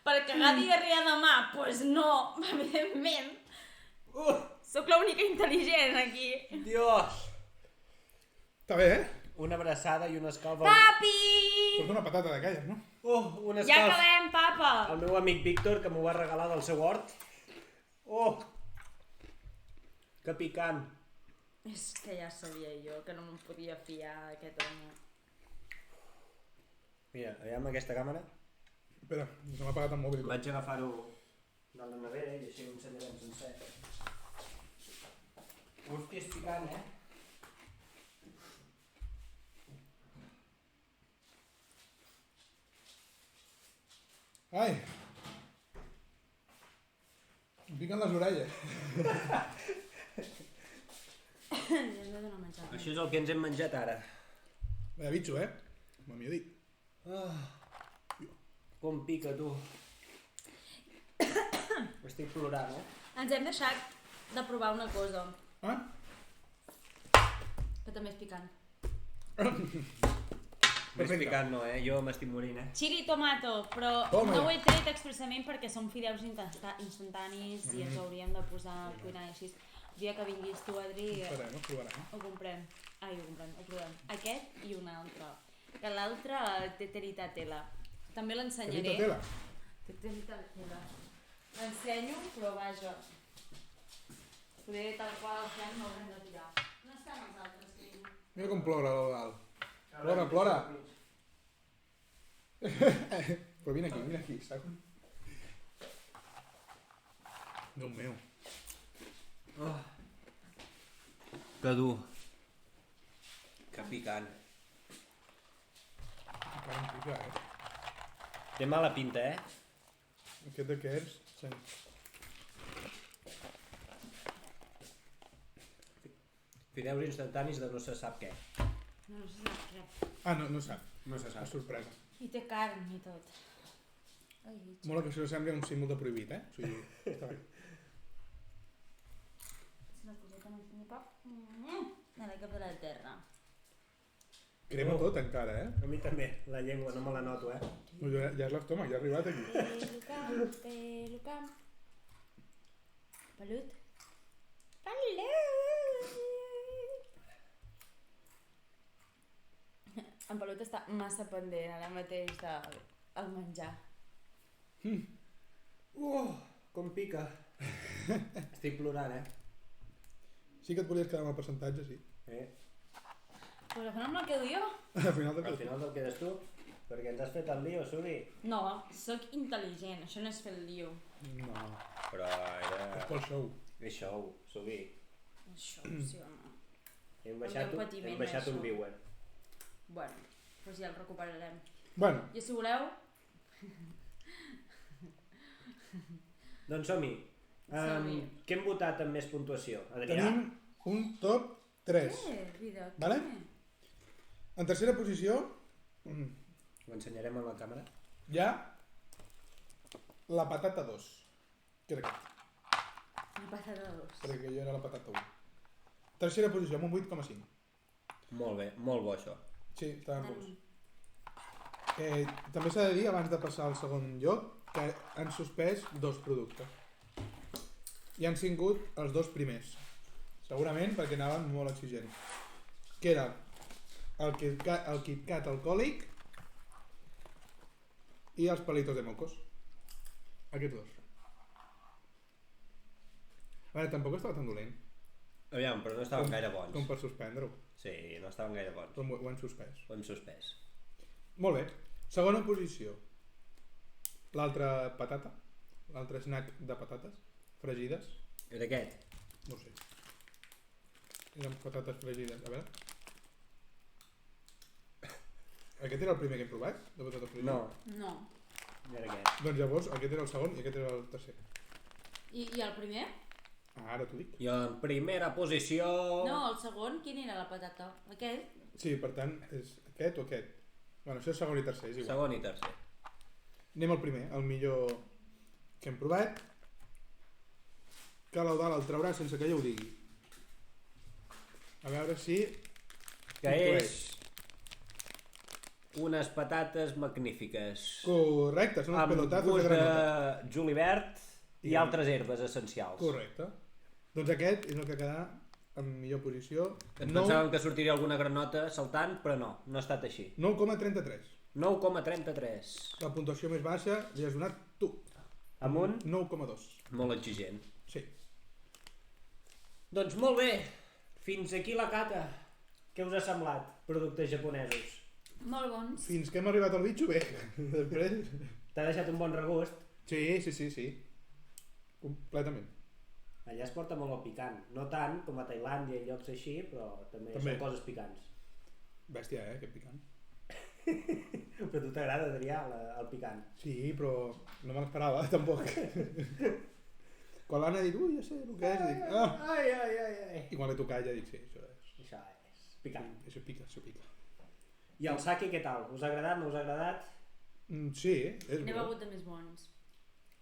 per cagar diarrea demà, pues no, evidentment. Sóc l'única intel·ligent aquí. Dios! Està bé, eh? Una abraçada i una escalfa. Papi! Porta una patata d'aquelles, no? Una Ja escalfa. acabem, papa. El meu amic Víctor, que m'ho va regalar del seu hort. Oh! Que picant. És que ja sabia jo que no me'n podia fiar d'aquest home. Mira, allà amb aquesta càmera. Espera, se m'ha apagat el mòbil. Vaig agafar-ho de la nevera i així ho ensenyarem sencer. Hòstia, és picant, eh? Ai! Em piquen les orelles. Ja hem de donar menjar. Això és el que ens hem menjat ara. Vaya bitxo, eh? Com m'havia dit. Com pica, tu. Estic plorant, eh? Ens hem deixat de provar una cosa, Ah? que també és picant. Més picant no, eh? Jo m'estic morint, eh? Chili tomato, però Toma. no ho he tret expressament perquè són fideus instantanis i ens ho hauríem de posar a cuinar i així. El dia que vinguis tu, Adri, Esperem, ho provarem. ho comprem. Ai, ho comprem, ho provem. Aquest i un altre. Que l'altre té tela. També l'ensenyaré. Petita tela. Té tela. L'ensenyo, però vaja. Poder tal qual el fem no haurem de tirar. No estan els altres que diu. Mira com plora l'Eudal. Plora, plora. Però vine aquí, saps? Déu meu. Oh. Que dur. Que picant. Encara em pica, Té mala pinta, Aquest d'aquests... Sí. Fideus instantanis de no se sap què. No se sap res. Ah, no sap. No se És sap. sorpresa. I té carn i tot. Ai, Mola que això sembli un símbol de prohibit, O sigui, està bé. és una coseta més nipa. A la cap de la terra. Crema tot encara, A mi també, la llengua no me la noto, No, ja és l'estómac, ja ha arribat aquí. Pelucam. Pelut. Pelut. En Pelut està massa pendent ara mateix del menjar. Com pica. Estic plorant, Sí que et volies quedar amb el percentatge, sí. Però al final me'l quedo jo. Al final Al final te'l quedes tu, perquè ens has fet el lío, Subi. No, sóc intel·ligent, això no és fer el lío. No, Però era... és pel show. És show, Subi. Això, sí o no. Hem El baixat, teu patiment hem baixat és un show. viewer. Bueno, doncs ja el recuperarem. Bueno, I si voleu, Doncs som-hi. Som-hi. Què hem votat amb més puntuació? Adrià? tenim un top 3. vida, Vale? En tercera posició Ho ensenyarem a la càmera. hi ha la patata 2. Que era aquest, La patata dos. perquè jo era la patata 1. Tercera posició, amb un 8,5. Molt bé, molt bo això. Sí, estaven bons. També s'ha de dir, abans de passar al segon lloc, que han suspès 2 productes. I han sigut els 2 primers. Segurament perquè anaven molt exigents. Que era el KitKat alcohòlic i els palitos de mocos. Aquests 2. A veure, tampoc estava tan dolent. Aviam, però no estaven gaire bons. Com per suspendre-ho. Sí, no estaven gaire bons. Però ho han suspès. Ho hem suspès. Molt bé. Segona posició. L'altra patata. L'altre snack de patates fregides. Era aquest? No ho sé. Eren patates fregides. A veure. Aquest era el primer que hem provat? De patates fregides? No, No. era aquest. Doncs llavors aquest era el segon i aquest era el tercer. I el primer? Ah, ara t'ho dic. I en primera posició... No, el segon, quin era la patata? Aquest? Sí, per tant, és aquest o aquest? Bueno, això és segon i tercer, és igual. Segon i tercer. Anem al primer, el millor que hem provat. Que l'Eudal el traurà sense que ella ho digui. A veure si... Que intueix. és unes patates magnífiques. Correcte, són els Amb pelotazos de gust granota. de julivert i altres herbes essencials. Correcte. Doncs aquest és el que quedarà en millor posició. Ens pensàvem que sortiria alguna granota saltant, però no, no ha estat així. 9,33. 9,33. La puntuació més baixa li has donat tu. Amb un 9,2. molt exigent. Sí. Doncs molt bé, fins aquí la cata. Què us ha semblat, productes japonesos? Molt bons. Fins que hem arribat al bitxo, bé. Després... T'ha deixat un bon regust? Sí. Completament. Allà es porta molt el picant. No tant com a Tailàndia i llocs així, però també. Són coses picants. Bèstia, que picant. Però a tu t'agrada, Adrià, el picant. Sí, però no me l'esperava, tampoc. Quan l'Anna ha dit, ui, ja sé el que és, dic, ah! Ai. I quan l'he tocat ja dic, sí, això és... Això és picant. Això pica. I el sake què tal? Us ha agradat, no us ha agradat? Sí, és N'he bo. begut de més bons.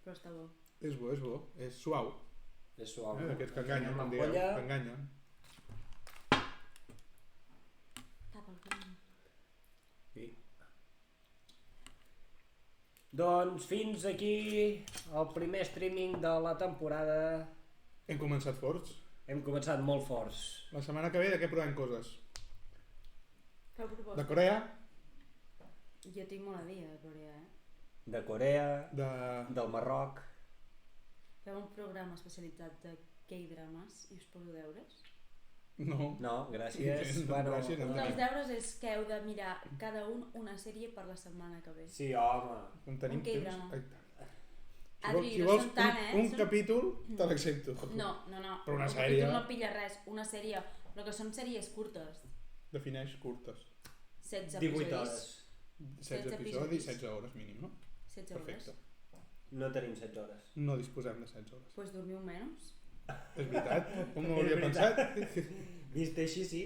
Però està bo. És bo. És suau. És suau. Aquests que enganyen, Amb com digueu, l'ampolla. que enganyen. Tapa el camí. Sí. Doncs fins aquí el primer streaming de la temporada. Hem començat forts. Hem començat molt forts. La setmana que ve de què provem coses? Feu proposta. De Corea, Jo tinc molt a dir de Corea, De Corea, del Marroc. Feu un programa especialitzat de K-drames i us poso deures? No. No, gràcies. Bueno, Gràcies, Un dels entenem. deures és que heu de mirar cada un una sèrie per la setmana que ve. Sí, home. Com tenim Un temps... K-drama. Ai, tant. Adri, Si no vols són tant, un Són- capítol, te l'accepto. No. Però una Un sèrie- capítol no pilla res. Una sèrie... Però que són sèries curtes. Defineix curtes. 16 18 episodis. hores. 16 episodis, 16 hores mínim, no? 16 hores. Perfecte. No tenim 16 hores. No disposem de 16 hores. Pues dormiu menys. És veritat, com no ho És havia veritat. pensat. Vist així, sí.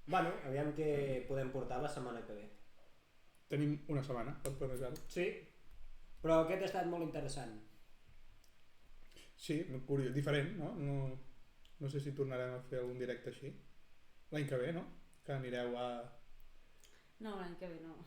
Bueno, aviam què podem portar la setmana que ve. Tenim una setmana per planejar-ho. Sí, però aquest ha estat molt interessant. Sí, curiós, diferent, no? No sé si tornarem a fer algun directe així. L'any que ve, no? Que anireu a... No, l'any que ve no.